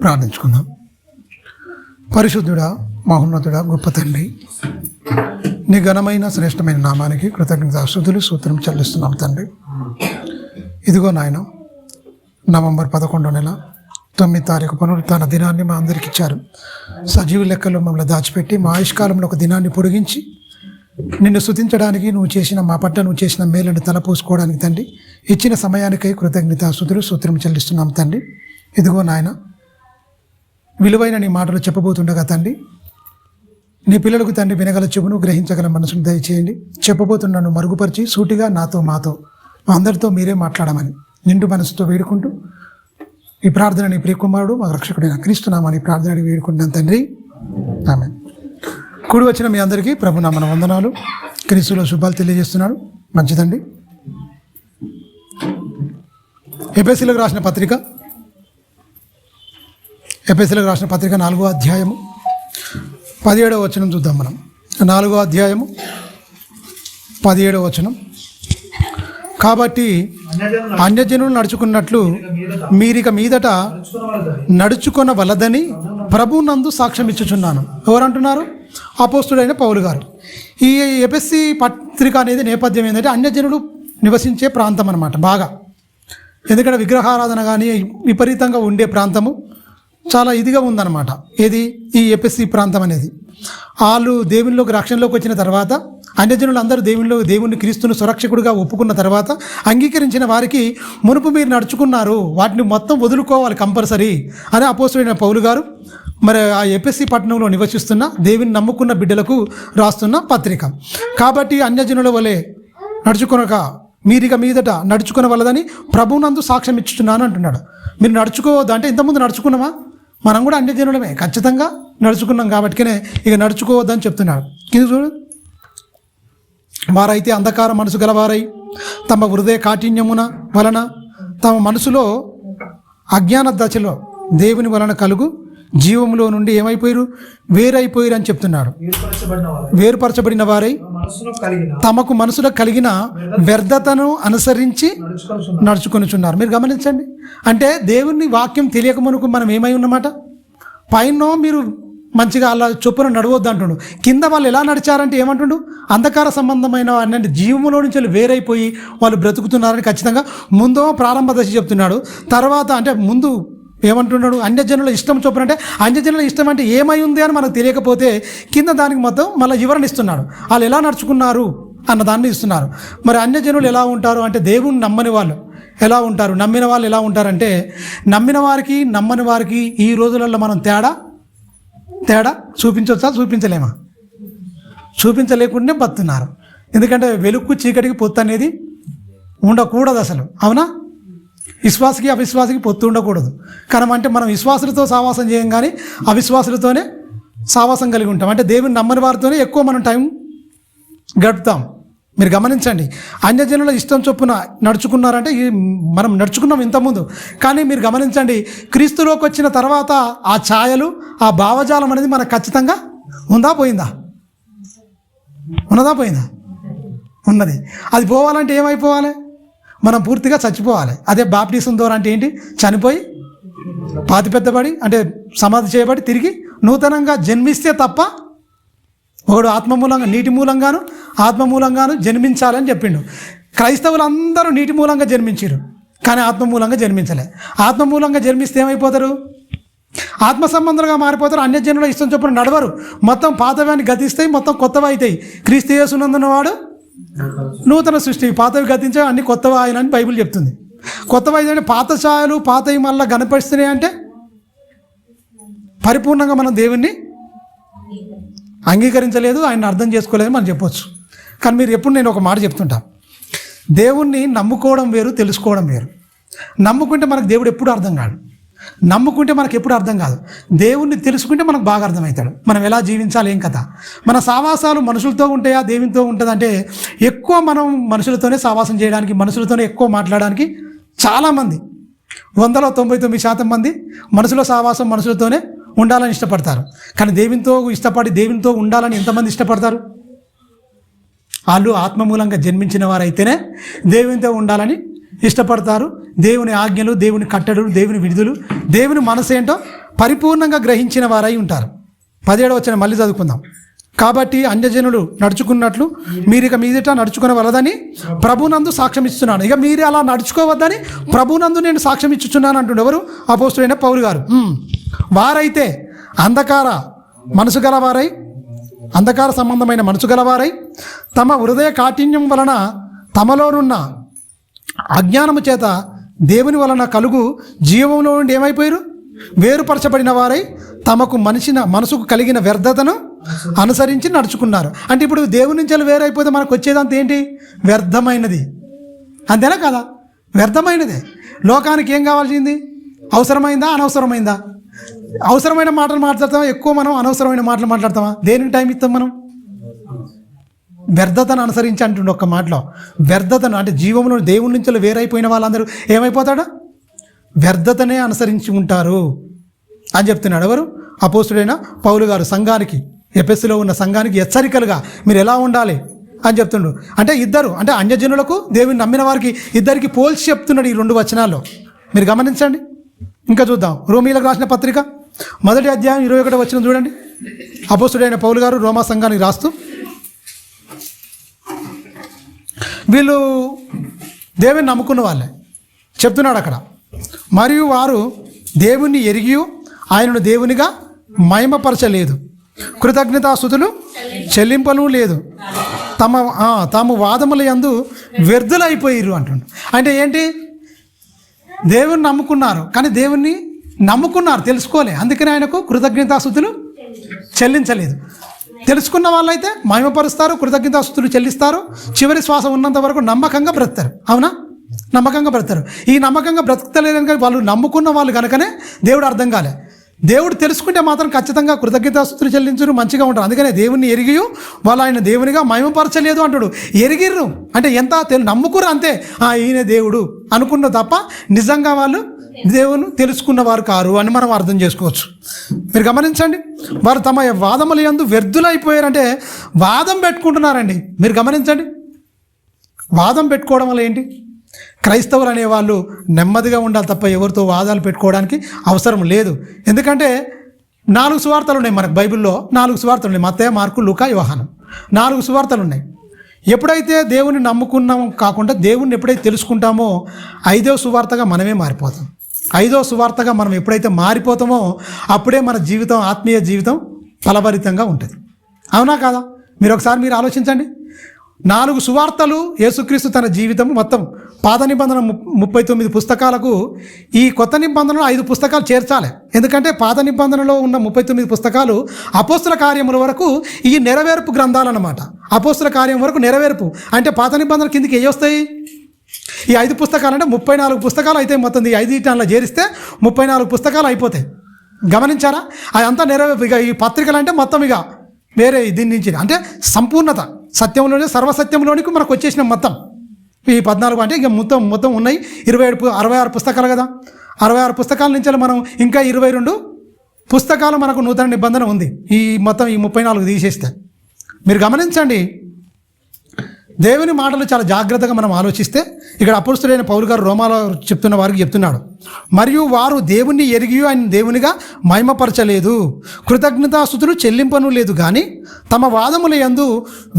ప్రార్థించుకుందాం. పరిశుద్ధుడా, మహోన్నతుడా, గొప్ప తండ్రి, నీ ఘనమైన శ్రేష్టమైన నామానికి కృతజ్ఞతాస్తుతులు స్తోత్రం చెల్లిస్తున్నాం తండ్రి. ఇదిగో నాయన, నవంబర్ 11వ నెల 9వ తారీఖు పునరుత్థాన దినాన్ని మా అందరికి ఇచ్చారు. సజీవ లెక్కలో మమ్మల్ని దాచిపెట్టి మా ఆయుష్కాలంలో ఒక దినాన్ని పొడిగించి నిన్ను స్తుతించడానికి నువ్వు చేసిన మా పట్ల నువ్వు చేసిన మేలను తలపోసుకోవడానికి తండ్రి ఇచ్చిన సమయానికై కృతజ్ఞతాస్తుతులు స్తోత్రం చెల్లిస్తున్నాం తండ్రి. ఇదిగో నాయన, విలువైన నీ మాటలు చెప్పబోతుండగా తండ్రి, నీ పిల్లలకు తండ్రి వినగల చెవును గ్రహించగల మనసును దయచేయండి. చెప్పబోతున్నాను మరుగుపరిచి సూటిగా నాతో మాతో మా అందరితో మీరే మాట్లాడమని నిండు మనసుతో వేడుకుంటూ ఈ ప్రార్థన నీ ప్రియకుమారుడు మా రక్షకుడైన క్రీస్తునామని ప్రార్థన వేడుకుంటున్నాను తండ్రి, ఆమేన్. కూడి వచ్చిన మీ అందరికీ ప్రభునామన వందనాలు, క్రీస్తులో శుభాలు తెలియజేస్తున్నాడు. మంచిదండి. ఎఫెసీయులకు రాసిన పత్రిక 4వ అధ్యాయము 17వ వచనం చూద్దాం మనం. 4వ అధ్యాయము 17వ వచనం. కాబట్టి అన్యజనులు నడుచుకున్నట్లు మీరిక మీదట నడుచుకొనవలదని ప్రభునందు సాక్ష్యం ఇచ్చుచున్నాను. ఎవరంటున్నారు? అపోస్తుడైన పౌలు గారు. ఈ ఎఫెసీ పత్రిక అనేది నేపథ్యం ఏంటంటే అన్యజనులు నివసించే ప్రాంతం అన్నమాట. బాగా ఎందుకంటే విగ్రహారాధన కానీ విపరీతంగా ఉండే ప్రాంతము చాలా ఇదిగా ఉందన్నమాట. ఏది ఈ ఎఫెసీ ప్రాంతం అనేది. వాళ్ళు దేవునిలోకి రక్షణలోకి వచ్చిన తర్వాత అన్యజనులు అందరూ దేవుని క్రీస్తును సురక్షకుడిగా ఒప్పుకున్న తర్వాత అంగీకరించిన వారికి మునుపు మీరు నడుచుకున్నారు వాటిని మొత్తం వదులుకోవాలి కంపల్సరీ అని అపోస్తుడైన పౌలు గారు మరి ఆ ఎఫెసీ పట్టణంలో నివసిస్తున్న దేవుని నమ్ముకున్న బిడ్డలకు రాస్తున్న పత్రిక. కాబట్టి అన్యజనుల వలె నడుచుకొనక మీరిక మీదట నడుచుకొనవలదని ప్రభువునందు సాక్ష్యం ఇచ్చుచున్నాను అంటున్నాడు. మీరు నడుచుకోవద్దు అంటే ఇంతకుముందు నడుచుకున్నామా? మనం కూడా అన్యజనులమే, ఖచ్చితంగా నడుచుకున్నాం కాబట్టినే ఇక నడుచుకోవద్దని చెప్తున్నాడు. కింద చూడు, వారైతే అంధకార మనసు గలవారై తమ హృదయ కాఠిన్యమున వలన తమ మనసులో అజ్ఞాన దశలో దేవుని వలన కలుగు జీవములో నుండి ఏమైపోయారు? వేరైపోయారు అని చెప్తున్నాడు. వేరుపరచబడిన వారై తమకు మనసులో కలిగిన వ్యర్థతను అనుసరించి నడుచుకొనిచున్నారు. మీరు గమనించండి, అంటే దేవుని వాక్యం తెలియక మునుకు మనం ఏమై ఉన్నమాట? పైన మీరు మంచిగా అలా చొప్పున నడవద్దు అంటుండు. కింద వాళ్ళు ఎలా నడిచారంటే ఏమంటుండు? అంధకార సంబంధమైన అన్ని జీవములో నుంచి వాళ్ళు వేరైపోయి వాళ్ళు బ్రతుకుతున్నారని ఖచ్చితంగా ముందో ప్రారంభ దశ చెప్తున్నాడు. తర్వాత అంటే ముందు ఏమంటున్నాడు? అన్యజనుల ఇష్టం చొప్పున. అంటే అన్యజనుల ఇష్టం అంటే ఏమై ఉంది అని మనకు తెలియకపోతే కింద దానికి మొత్తం మళ్ళీ వివరణ ఇస్తున్నాడు. వాళ్ళు ఎలా నడుచుకున్నారు అన్న దాన్ని ఇస్తున్నారు. మరి అన్యజనులు ఎలా ఉంటారు అంటే దేవుని నమ్మని వాళ్ళు ఎలా ఉంటారు, నమ్మిన వాళ్ళు ఎలా ఉంటారంటే నమ్మిన వారికి నమ్మని వారికి ఈ రోజులలో మనం తేడా చూపించవచ్చా? చూపించలేమా? చూపించలేకుండానే బతున్నారు. ఎందుకంటే వెలుక్కు చీకటికి పొత్తు అనేది ఉండకూడదు అసలు. అవునా? విశ్వాసకి అవిశ్వాసకి పొత్తు ఉండకూడదు. కానీ అంటే మనం విశ్వాసులతో సావాసం చేయం కానీ అవిశ్వాసులతోనే సావాసం కలిగి ఉంటాం. అంటే దేవుని నమ్మని వారితోనే ఎక్కువ మనం టైం గడుపుతాం. మీరు గమనించండి, అన్యజనుల ఇష్టం చొప్పున నడుచుకున్నారంటే మనం నడుచుకున్నాం ఇంతకుముందు. కానీ మీరు గమనించండి, క్రీస్తులోకి వచ్చిన తర్వాత ఆ ఛాయలు ఆ భావజాలం అనేది మనకు ఖచ్చితంగా ఉందా పోయిందా? ఉన్నదా పోయిందా? ఉన్నది. అది పోవాలంటే ఏమైపోవాలి? మనం పూర్తిగా చచ్చిపోవాలి. అదే బాప్టిజం ద్వారా అంటే ఏంటి? చనిపోయి పాతిపెత్తబడి అంటే సమాధి చేయబడి తిరిగి నూతనంగా జన్మిస్తే తప్ప ఒకడు ఆత్మ మూలంగా నీటి మూలంగాను ఆత్మ మూలంగాను జన్మించాలని చెప్పిండు. క్రైస్తవులందరూ నీటి మూలంగా జన్మించారు కానీ ఆత్మ మూలంగా జన్మించలే. ఆత్మ మూలంగా జన్మిస్తే ఏమైపోతారు? ఆత్మ సంబంధులుగా మారిపోతారు. అన్యజనుల ఇష్టం చొప్పున నడవరు. మొత్తం పాతవాన్ని గతిస్తాయి, మొత్తం కొత్తవి అవుతాయి. క్రీస్తు యేసునందున్న వాడు నూతన సృష్టి, పాతవి గతించే అన్ని కొత్తవి ఆయన అని బైబిల్ చెప్తుంది. కొత్తవి అయితే పాత ఛాయలు పాతవి మళ్ళీ కనపరుస్తున్నాయి అంటే పరిపూర్ణంగా మనం దేవుణ్ణి అంగీకరించలేదు, ఆయన అర్థం చేసుకోలేదు మనం చెప్పొచ్చు. కానీ మీరు ఎప్పుడు నేను ఒక మాట చెప్తుంటా, దేవుణ్ణి నమ్ముకోవడం వేరు, తెలుసుకోవడం వేరు. నమ్ముకుంటే మనకు దేవుడు ఎప్పుడు అర్థం కాదు, నమ్ముకుంటే మనకు ఎప్పుడు అర్థం కాదు. దేవుణ్ణి తెలుసుకుంటే మనకు బాగా అర్థమవుతాడు, మనం ఎలా జీవించాలి, ఏం కథ. మన సావాసాలు మనుషులతో ఉంటాయా దేవునితో ఉంటుందంటే ఎక్కువ మనం మనుషులతోనే సావాసం చేయడానికి, మనుషులతోనే ఎక్కువ మాట్లాడడానికి చాలామంది 99% మంది మనసులో సావాసం మనుషులతోనే ఉండాలని ఇష్టపడతారు. కానీ దేవునితో ఉండాలని ఎంతమంది ఇష్టపడతారు? వాళ్ళు ఆత్మమూలంగా జన్మించిన వారైతేనే దేవునితో ఉండాలని ఇష్టపడతారు. దేవుని ఆజ్ఞలు, దేవుని కట్టడలు, దేవుని విడుదలు, దేవుని మనసు ఏంటో పరిపూర్ణంగా గ్రహించిన వారై ఉంటారు. 17వ వచనం మళ్ళీ చదువుకుందాం. కాబట్టి అన్యజనులు నడుచుకున్నట్లు మీరు ఇక మీదట నడుచుకునవలదని ప్రభునందు సాక్ష్యం ఇస్తున్నాను. ఇక మీరు అలా నడుచుకోవద్దని ప్రభునందు నేను సాక్ష్యం ఇచ్చుచున్నాను అంటుండే ఎవరు? అపోస్తుడైన పౌలు గారు. వారైతే అంధకార సంబంధమైన మనసు గలవారై తమ హృదయ కాఠిన్యం వలన తమలోనున్న అజ్ఞానము చేత దేవుని వలన కలుగు జీవంలో నుండి ఏమైపోయారు? వేరుపరచబడిన వారై తమకు మనసుకు కలిగిన వ్యర్థతను అనుసరించి నడుచుకున్నారు. అంటే ఇప్పుడు దేవుని నుంచి వేరైపోతే మనకు వచ్చేదంతా ఏంటి? వ్యర్థమైనది. అంతేనా కదా? వ్యర్థమైనదే. లోకానికి ఏం కావాల్సింది? అవసరమైందా అనవసరమైందా? అవసరమైన మాటలు మాట్లాడతామా ఎక్కువ, మనం అనవసరమైన మాటలు మాట్లాడతామా? దేనికి టైం ఇస్తాం మనం? వ్యర్థతను అనుసరించి అంటుండే ఒక్క మాటలో. వ్యర్థతను అంటే జీవంలో దేవుని నుంచి వేరైపోయిన వాళ్ళందరూ ఏమైపోతాడు? వ్యర్థతనే అనుసరించి ఉంటారు అని చెప్తున్నాడు ఎవరు? అపోస్తుడైన పౌలు గారు సంఘానికి, ఎఫెసులో ఉన్న సంఘానికి హెచ్చరికలుగా మీరు ఎలా ఉండాలి అని చెప్తుండు. అంటే ఇద్దరు, అంటే అన్యజనులకు దేవుని నమ్మిన వారికి ఇద్దరికి పోల్చి చెప్తున్నాడు ఈ 2 వచనాల్లో. మీరు గమనించండి. ఇంకా చూద్దాం. రోమీలకు రాసిన పత్రిక 1వ అధ్యాయం 21వ వచనం చూడండి. అపోస్తుడైన పౌలు గారు రోమా సంఘానికి రాస్తూ, వీళ్ళు దేవుని నమ్ముకున్న వాళ్ళే చెప్తున్నాడు అక్కడ. మరియు వారు దేవుణ్ణి ఎరిగి ఆయనను దేవునిగా మహిమపరచలేదు, కృతజ్ఞతాస్తుతులు చెల్లింపను లేదు, తాము వాదముల యందు వ్యర్థులైపోయిర్రు అంటుండు. అంటే ఏంటి? దేవుని నమ్ముకున్నారు కానీ దేవుణ్ణి నమ్ముకున్నారు, తెలుసుకోలే, అందుకని ఆయనకు కృతజ్ఞతాస్తుతులు చెల్లించలేదు. తెలుసుకున్న వాళ్ళైతే మహిమపరుస్తారు, కృతజ్ఞతాస్తుతులు చెల్లిస్తారు, చివరి శ్వాస ఉన్నంత వరకు నమ్మకంగా బ్రతుకుతారు. అవునా? నమ్మకంగా బ్రతుకుతారు. ఈ నమ్మకంగా బ్రతుకుతలేదని కానీ వాళ్ళు నమ్ముకున్న వాళ్ళు కనుకనే దేవుడు అర్థం కాలే. దేవుడు తెలుసుకుంటే మాత్రం ఖచ్చితంగా కృతజ్ఞతాస్తుతులు చెల్లించరు, మంచిగా ఉంటారు. అందుకనే దేవుణ్ణి ఎరిగి వాళ్ళు ఆయన దేవునిగా మహిమపరచలేదు అంటాడు. ఎరిగిర్రు అంటే ఎంత నమ్ముకురు అంతే, ఈయన దేవుడు అనుకున్న తప్ప నిజంగా వాళ్ళు దేవుని తెలుసుకున్న వారు కారు అని మనం అర్థం చేసుకోవచ్చు. మీరు గమనించండి. వారు తమ వాదముల యందు వ్యర్థులైపోయారంటే వాదం పెట్టుకుంటున్నారండి. మీరు గమనించండి. వాదం పెట్టుకోవడం వల్ల ఏంటి? క్రైస్తవులు అనేవాళ్ళు నెమ్మదిగా ఉండాలి తప్ప ఎవరితో వాదాలు పెట్టుకోవడానికి అవసరం లేదు. ఎందుకంటే 4 సువార్తలు ఉన్నాయి మనకు బైబిల్లో. 4 సువార్తలు ఉన్నాయి. మత్తయి, మార్కు, లూకా, యోహాను. 4 సువార్తలు ఉన్నాయి. ఎప్పుడైతే దేవుని నమ్ముకున్నాం కాకుండా దేవుణ్ణి ఎప్పుడైతే తెలుసుకుంటామో 5వ సువార్తగా మనమే మారిపోతాం. 5వ సువార్తగా మనం ఎప్పుడైతే మారిపోతామో అప్పుడే మన జీవితం, ఆత్మీయ జీవితం ఫలభరితంగా ఉంటుంది. అవునా కాదా? మీరు ఒకసారి ఆలోచించండి. 4 సువార్తలు యేసుక్రీస్తు తన జీవితం మొత్తం పాత నిబంధన 39 పుస్తకాలకు ఈ కొత్త నిబంధనలో 5 పుస్తకాలు చేర్చాలి. ఎందుకంటే పాత నిబంధనలో ఉన్న 39 పుస్తకాలు అపోస్తుల కార్యముల వరకు ఈ నెరవేర్పు గ్రంథాలు అన్నమాట. అపోస్తుల కార్యం వరకు నెరవేర్పు అంటే పాత నిబంధనల కిందకి ఏ వస్తాయి? ఈ 5 పుస్తకాలు అంటే 34 పుస్తకాలు అయితే మొత్తం ఈ 5 టన్నుల చేరిస్తే 34 పుస్తకాలు అయిపోతాయి. గమనించారా? అదంతా నెరవేర్పు. ఇక ఈ పత్రికలు అంటే మొత్తం ఇక వేరే దీని నుంచి అంటే సంపూర్ణత, సత్యంలోనే సర్వసత్యంలోనికి మనకు వచ్చేసిన మొత్తం ఈ 14 అంటే ఇక మొత్తం ఉన్నాయి 66 పుస్తకాలు కదా. 66 పుస్తకాల నుంచి మనం ఇంకా 22 పుస్తకాలు మనకు నూతన నిబంధన ఉంది. ఈ మొత్తం ఈ 34 తీసేస్తే మీరు గమనించండి. దేవుని మాటలు చాలా జాగ్రత్తగా మనం ఆలోచిస్తే ఇక్కడ అపోస్తుడైన పౌలు గారు రోమాలో చెప్తున్న వారికి చెప్తున్నాడు. మరియు వారు దేవుణ్ణి ఎరిగి ఆయన దేవునిగా మహిమపరచలేదు, కృతజ్ఞతాస్తుతులు చెల్లింపను లేదు, కానీ తమ వాదముల యందు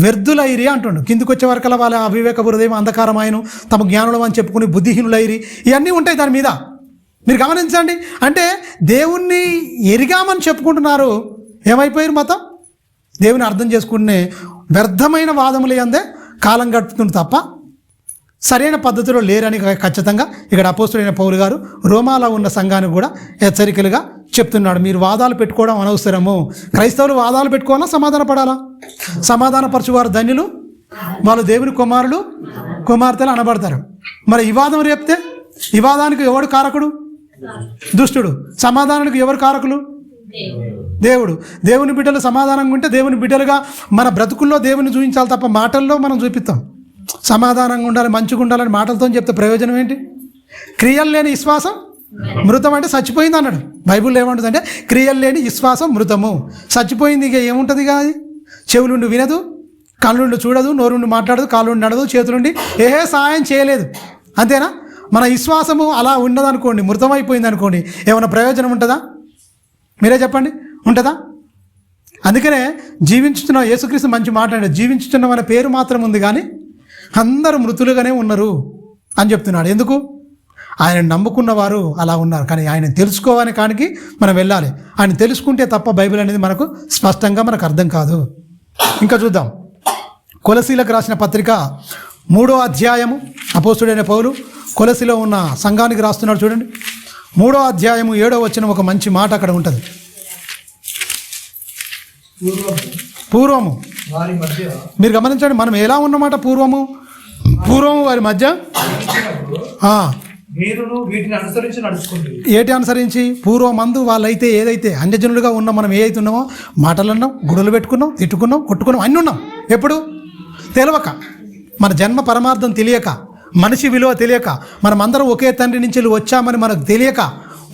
వ్యర్థులైరి అంటుండు. కిందికి వచ్చే వరకల్లా వాళ్ళ అవివేక హృదయం అంధకారమాయను, తమ జ్ఞానులం అని చెప్పుకుని బుద్ధిహీనులైరి, ఇవన్నీ ఉంటాయి దాని మీద. మీరు గమనించండి. అంటే దేవుణ్ణి ఎరిగామని చెప్పుకుంటున్నారు, ఏమైపోయారు మొత్తం? దేవుని అర్థం చేసుకునే వ్యర్థమైన వాదముల యందే కాలం గడుపుతుంది తప్ప సరైన పద్ధతిలో లేరని ఖచ్చితంగా ఇక్కడ అపోస్తుడైన పౌలు గారు రోమాలో ఉన్న సంఘానికి కూడా హెచ్చరికలుగా చెప్తున్నాడు. మీరు వాదాలు పెట్టుకోవడం అనవసరము. క్రైస్తవులు వాదాలు పెట్టుకోవాలా, సమాధాన పడాలా? సమాధానపరచువారు ధన్యులు, వాళ్ళు దేవుని కుమారులు కుమార్తెలు అనబడతారు. మరి ఈ వాదం రేపితే ఈ వాదానికి ఎవడు కారకుడు? దుష్టుడు. సమాధానానికి ఎవరు కారకులు? దేవుడు. దేవుని బిడ్డలు సమాధానంగా ఉంటే దేవుని బిడ్డలుగా మన బ్రతుకుల్లో దేవుని చూపించాలి తప్ప మాటల్లో మనం చూపిస్తాం. సమాధానంగా ఉండాలి, మంచిగా ఉండాలని మాటలతో చెప్తే ప్రయోజనం ఏంటి? క్రియలు లేని విశ్వాసం మృతం అంటే చచ్చిపోయింది అన్నాడు. బైబిల్లో ఏమంటుంది అంటే క్రియలు లేని విశ్వాసం మృతము. చచ్చిపోయింది. ఇక ఏముంటుంది? కాదు, చెవులుండి వినదు, కళ్ళుండి చూడదు, నోరుండి మాట్లాడదు, కాళ్ళుండి నడదు, చేతులుండి సహాయం చేయలేదు. అంతేనా? మన విశ్వాసము అలా ఉండదనుకోండి, మృతమైపోయింది అనుకోండి, ఏమైనా ప్రయోజనం ఉంటుందా? మీరే చెప్పండి, ఉంటుందా? అందుకనే జీవించుతున్న యేసుక్రీస్తు మంచి మాట్లాడాడు, జీవించుతున్న మన పేరు మాత్రం ఉంది కానీ అందరూ మృతులుగానే ఉన్నారు అని చెప్తున్నాడు. ఎందుకు? ఆయన నమ్ముకున్న వారు అలా ఉన్నారు. కానీ ఆయన తెలుసుకోవాలని కానికి మనం వెళ్ళాలి. ఆయన తెలుసుకుంటే తప్ప బైబిల్ అనేది మనకు స్పష్టంగా మనకు అర్థం కాదు. ఇంకా చూద్దాం. కొలసీలకు రాసిన పత్రిక 3వ అధ్యాయము, అపోస్తుడైన పౌలు కొలసీలో ఉన్న సంఘానికి రాస్తున్నాడు. చూడండి, 3వ అధ్యాయము 7వ వచనం ఒక మంచి మాట అక్కడ ఉంటుంది. పూర్వము మీరు గమనించండి, మనం ఎలా ఉన్నమాట? పూర్వము వారి మధ్య ఏటి అనుసరించి పూర్వమందు వాళ్ళైతే ఏదైతే అన్యజనులుగా ఉన్నాం, మనం ఏదైతే ఉన్నామో మాటలు అన్నాం, గుడులు పెట్టుకున్నాం, తిట్టుకున్నాం, కొట్టుకున్నాం, అన్నీ ఉన్నాం. ఎప్పుడు? తెలియక, మన జన్మ పరమార్థం తెలియక, మనిషి విలువ తెలియక, మనం అందరం ఒకే తండ్రి నుంచి వచ్చామని మనకు తెలియక,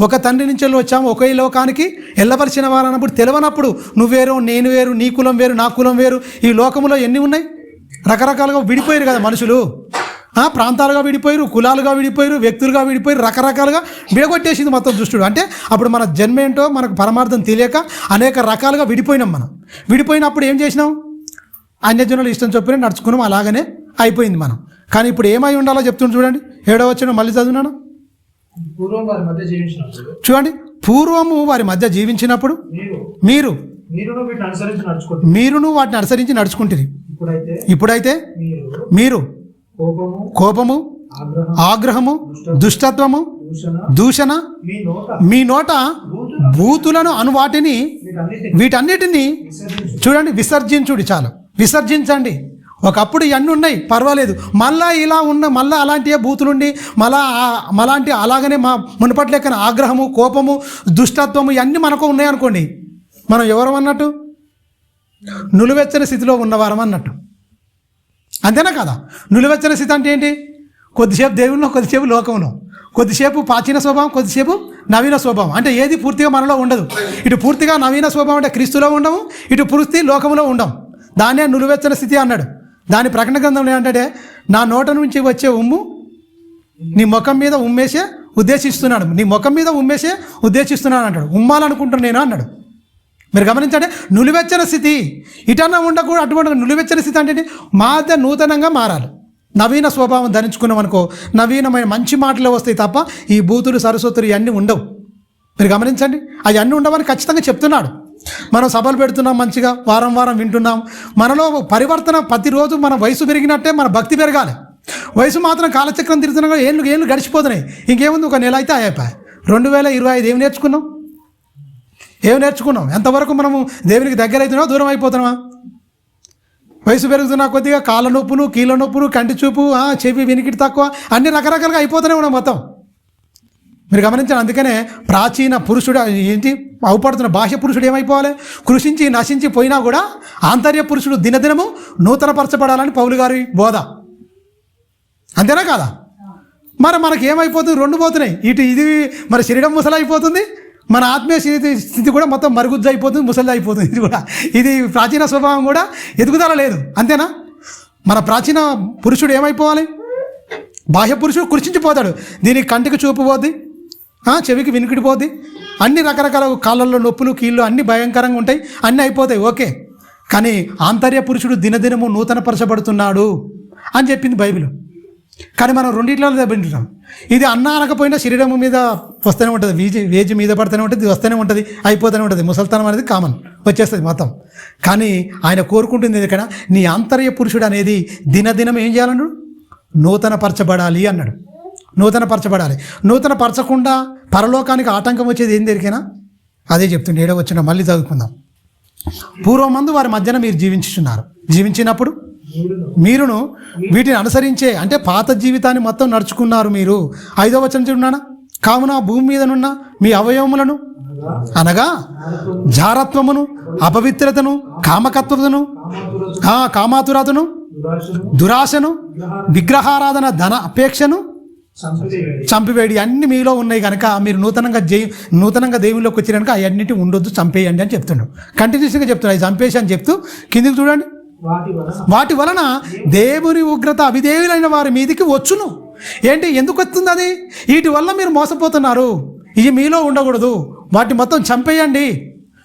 ఒక తండ్రి నుంచి వచ్చాము, ఒకే లోకానికి వెళ్ళవలసిన వారన్నప్పుడు తెలియనప్పుడు నువ్వు వేరు, నేను వేరు, నీ కులం వేరు, నా కులం వేరు. ఈ లోకంలో ఎన్ని ఉన్నాయి? రకరకాలుగా విడిపోయారు కదా మనుషులు. ప్రాంతాలుగా విడిపోయారు, కులాలుగా విడిపోయారు, వ్యక్తులుగా విడిపోయారు, రకరకాలుగా విడగొట్టేసింది మొత్తం దుష్టుడు. అంటే అప్పుడు మన జన్మ ఏంటో మనకు పరమార్థం తెలియక అనేక రకాలుగా విడిపోయినాం. మనం విడిపోయినప్పుడు ఏం చేసినాం? అన్యజనులు ఇష్టం చొప్పున నడుచుకున్నాం, అలాగనే అయిపోయింది మనం. కానీ ఇప్పుడు ఏమై ఉండాలో చెప్తున్నాడు చూడండి. 7వ వచనం మళ్ళీ చదివినాను. చూడండి, పూర్వము వారి మధ్య జీవించినప్పుడు మీరును వాటిని అనుసరించి నడుచుకుంటుంది. ఇప్పుడైతే మీరు కోపము, ఆగ్రహము, దుష్టత్వము, దూషణ, మీ నోట బూతులను అను వీటన్నిటిని చూడండి విసర్జించుడి. చాలు, విసర్జించండి. ఒకప్పుడు ఇవన్నీ ఉన్నాయి, పర్వాలేదు. మళ్ళీ ఇలా మళ్ళీ అలాంటి బూతులుండి మళ్ళీ అలాగనే మా మునుపటి లెక్కన ఆగ్రహము, కోపము, దుష్టత్వము ఇవన్నీ మనకు ఉన్నాయనుకోండి, మనం ఎవరం అన్నట్టు? నులివెచ్చని స్థితిలో ఉన్నవారం అన్నట్టు. అంతేనా కదా? నులివెచ్చని స్థితి అంటే ఏంటి? కొద్దిసేపు దేవుల్లో, కొద్దిసేపు లోకంలో, కొద్దిసేపు ప్రాచీన స్వభావం, కొద్దిసేపు నవీన స్వభావం. అంటే ఏది పూర్తిగా మనలో ఉండదు. ఇటు పూర్తిగా నవీన స్వభావం అంటే క్రీస్తులో ఉండము, ఇటు పూర్తి లోకంలో ఉండం. దాన్నే నులివెచ్చని స్థితి అన్నాడు. దాని ప్రకటన గ్రంథంలో ఏంటంటే, నా నోట నుంచి వచ్చే ఉమ్ము నీ ముఖం మీద ఉమ్మేసే ఉద్దేశిస్తున్నాడు, నీ ముఖం మీద ఉమ్మేసే ఉద్దేశిస్తున్నాను అంటాడు. ఉమ్మాలనుకుంటున్నాను నేను అన్నాడు. మీరు గమనించండి, నులివెచ్చని స్థితి ఇటన్నా ఉండకూడదు. అటువంటి నులివెచ్చని స్థితి అంటే మాదే నూతనంగా మారాలి. నవీన స్వభావం ధరించుకున్నాం అనుకో, నవీనమైన మంచి మాటలే వస్తాయి తప్ప ఈ బూతులు, సరస్వతులు ఇవన్నీ ఉండవు. మీరు గమనించండి, అవన్నీ ఉండవని ఖచ్చితంగా చెప్తున్నాడు. మనం సభలు పెడుతున్నాం, మంచిగా వారం వారం వింటున్నాం. మనలో పరివర్తన ప్రతిరోజు మన వయసు పెరిగినట్టే మన భక్తి పెరగాలి. వయసు మాత్రం కాలచక్రం తిరుగుతున్నా, ఏళ్ళు గడిచిపోతున్నాయి. ఇంకేముంది, ఒక నెల అయితే అయిపోయాయి. 2025 ఏం నేర్చుకున్నాం? ఎంతవరకు మనము దేవునికి దగ్గర అవుతున్నావా, దూరం అయిపోతున్నావా? వయసు పెరుగుతున్నా కొద్దిగా కాళ్ళ నొప్పులు, కీళ్ళ నొప్పులు, కంటి చూపు, చెవి వినికిడి తక్కువ, అన్ని రకరకాలుగా అయిపోతూనే ఉన్నాం మొత్తం. మీరు గమనించండి. అందుకనే ప్రాచీన పురుషుడు ఏంటి అవుపడుతున్న బాహ్య పురుషుడు ఏమైపోవాలి? కృషించి నశించి పోయినా కూడా ఆంతర్య పురుషుడు దినదినము నూతనపరచబడాలని పౌలు గారి బోధ. అంతేనా కాదా? మరి మనకి ఏమైపోతుంది? 2 పోతున్నాయి. ఇది మరి శరీరం ముసలైపోతుంది, మన ఆత్మీయ స్థితి కూడా మొత్తం మరుగుజ్జు అయిపోతుంది, ముసలి అయిపోతుంది. ఇది ప్రాచీన స్వభావం కూడా ఎదుగుదల లేదు. అంతేనా? మన ప్రాచీన పురుషుడు ఏమైపోవాలి? బాహ్య పురుషుడు కృషించిపోతాడు. దీనికి కంటికి చూపు పోద్ది, చెవికి వినికిడి పోద్ది, అన్ని రకరకాల కాళ్ళల్లో నొప్పులు, కీళ్ళు అన్నీ భయంకరంగా ఉంటాయి, అన్నీ అయిపోతాయి. ఓకే, కానీ ఆంతర్య పురుషుడు దినదినము నూతనపరచబడుతున్నాడు అని చెప్పింది బైబిల్. కానీ మనం రెండిట్లో వింటున్నాం. ఇది అన్న అనకపోయినా శరీరం మీద వస్తూనే ఉంటుంది, వేజి మీద పడుతూనే ఉంటుంది, వస్తూనే ఉంటుంది, అయిపోతూనే ఉంటుంది. ముసల్తనం అనేది కామన్, వచ్చేస్తుంది మొత్తం. కానీ ఆయన కోరుకుంటుంది ఎందుకన్నా, నీ ఆంతర్య పురుషుడు అనేది దినదినం ఏం చేయాలన్నాడు? నూతనపరచబడాలి అన్నాడు. నూతనపరచబడాలి. నూతనపరచకుండా పరలోకానికి ఆటంకం వచ్చేది ఏం దొరికినా అదే చెప్తుండే. 7వ వచనం మళ్ళీ చదువుకుందాం. పూర్వమందు వారి మధ్యన మీరు జీవించినప్పుడు మీరును వీటిని అనుసరించే, అంటే పాత జీవితాన్ని మొత్తం నడుచుకున్నారు మీరు. 5వ వచనం చూడనా, కావున భూమి మీదనున్న మీ అవయవములను అనగా జారత్వమును, అపవిత్రతను, కామకత్వతను, కామాతురతను, దురాశను, విగ్రహారాధన, ధన అపేక్షను చంపివేడి అన్ని మీలో ఉన్నాయి కనుక మీరు నూతనంగా దేవుళ్ళలోకి వచ్చి కనుక అవన్నిటి ఉండొద్దు, చంపేయండి అని చెప్తున్నాడు. కంటిన్యూస్గా చెప్తున్నాడు, అవి చంపేసి అని చెప్తూ కిందికి చూడండి. వాటి వలన దేవుని ఉగ్రత అవిధేయులైన వారి మీదికి వచ్చును. ఏంటి, ఎందుకు వస్తుంది అది? వీటి వల్ల మీరు మోసపోతున్నారు. ఇవి మీలో ఉండకూడదు. వాటిని మొత్తం చంపేయండి.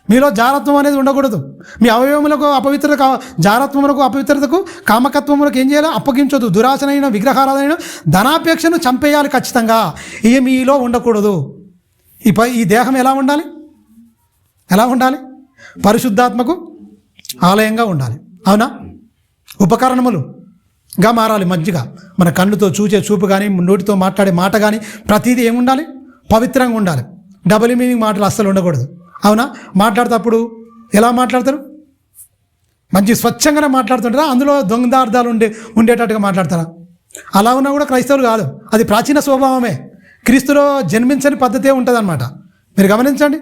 మీలో జారత్వం అనేది ఉండకూడదు. మీ అవయవములకు అపవిత్రత, జారత్వములకు, అపవిత్రతకు, కామకత్వములకు ఏం చేయాలి? అప్పగించొద్దు. దురాశనైన, విగ్రహారాధన, ధనాపేక్షను చంపేయాలి ఖచ్చితంగా. ఇవి మీలో ఉండకూడదు. ఈ దేహం ఎలా ఉండాలి? ఎలా ఉండాలి? పరిశుద్ధాత్మకు ఆలయంగా ఉండాలి. అవునా? ఉపకరణములుగా మారాలి. మంచిగా మన కళ్ళుతో చూసే చూపు కానీ, నోటితో మాట్లాడే మాట కానీ ప్రతిదీ ఏముండాలి? పవిత్రంగా ఉండాలి. డబుల్ మీనింగ్ మాటలు అస్సలు ఉండకూడదు. అవునా? మాట్లాడేటప్పుడు ఎలా మాట్లాడతారు? మంచి స్వచ్ఛంగానే మాట్లాడుతుంటారా? అందులో దొంగదార్థాలు ఉండేటట్టుగా మాట్లాడతారా? అలా ఉన్నా కూడా క్రైస్తవులు కాదు. అది ప్రాచీన స్వభావమే. క్రీస్తులో జన్మించని పద్ధతే ఉంటుంది అన్నమాట. మీరు గమనించండి.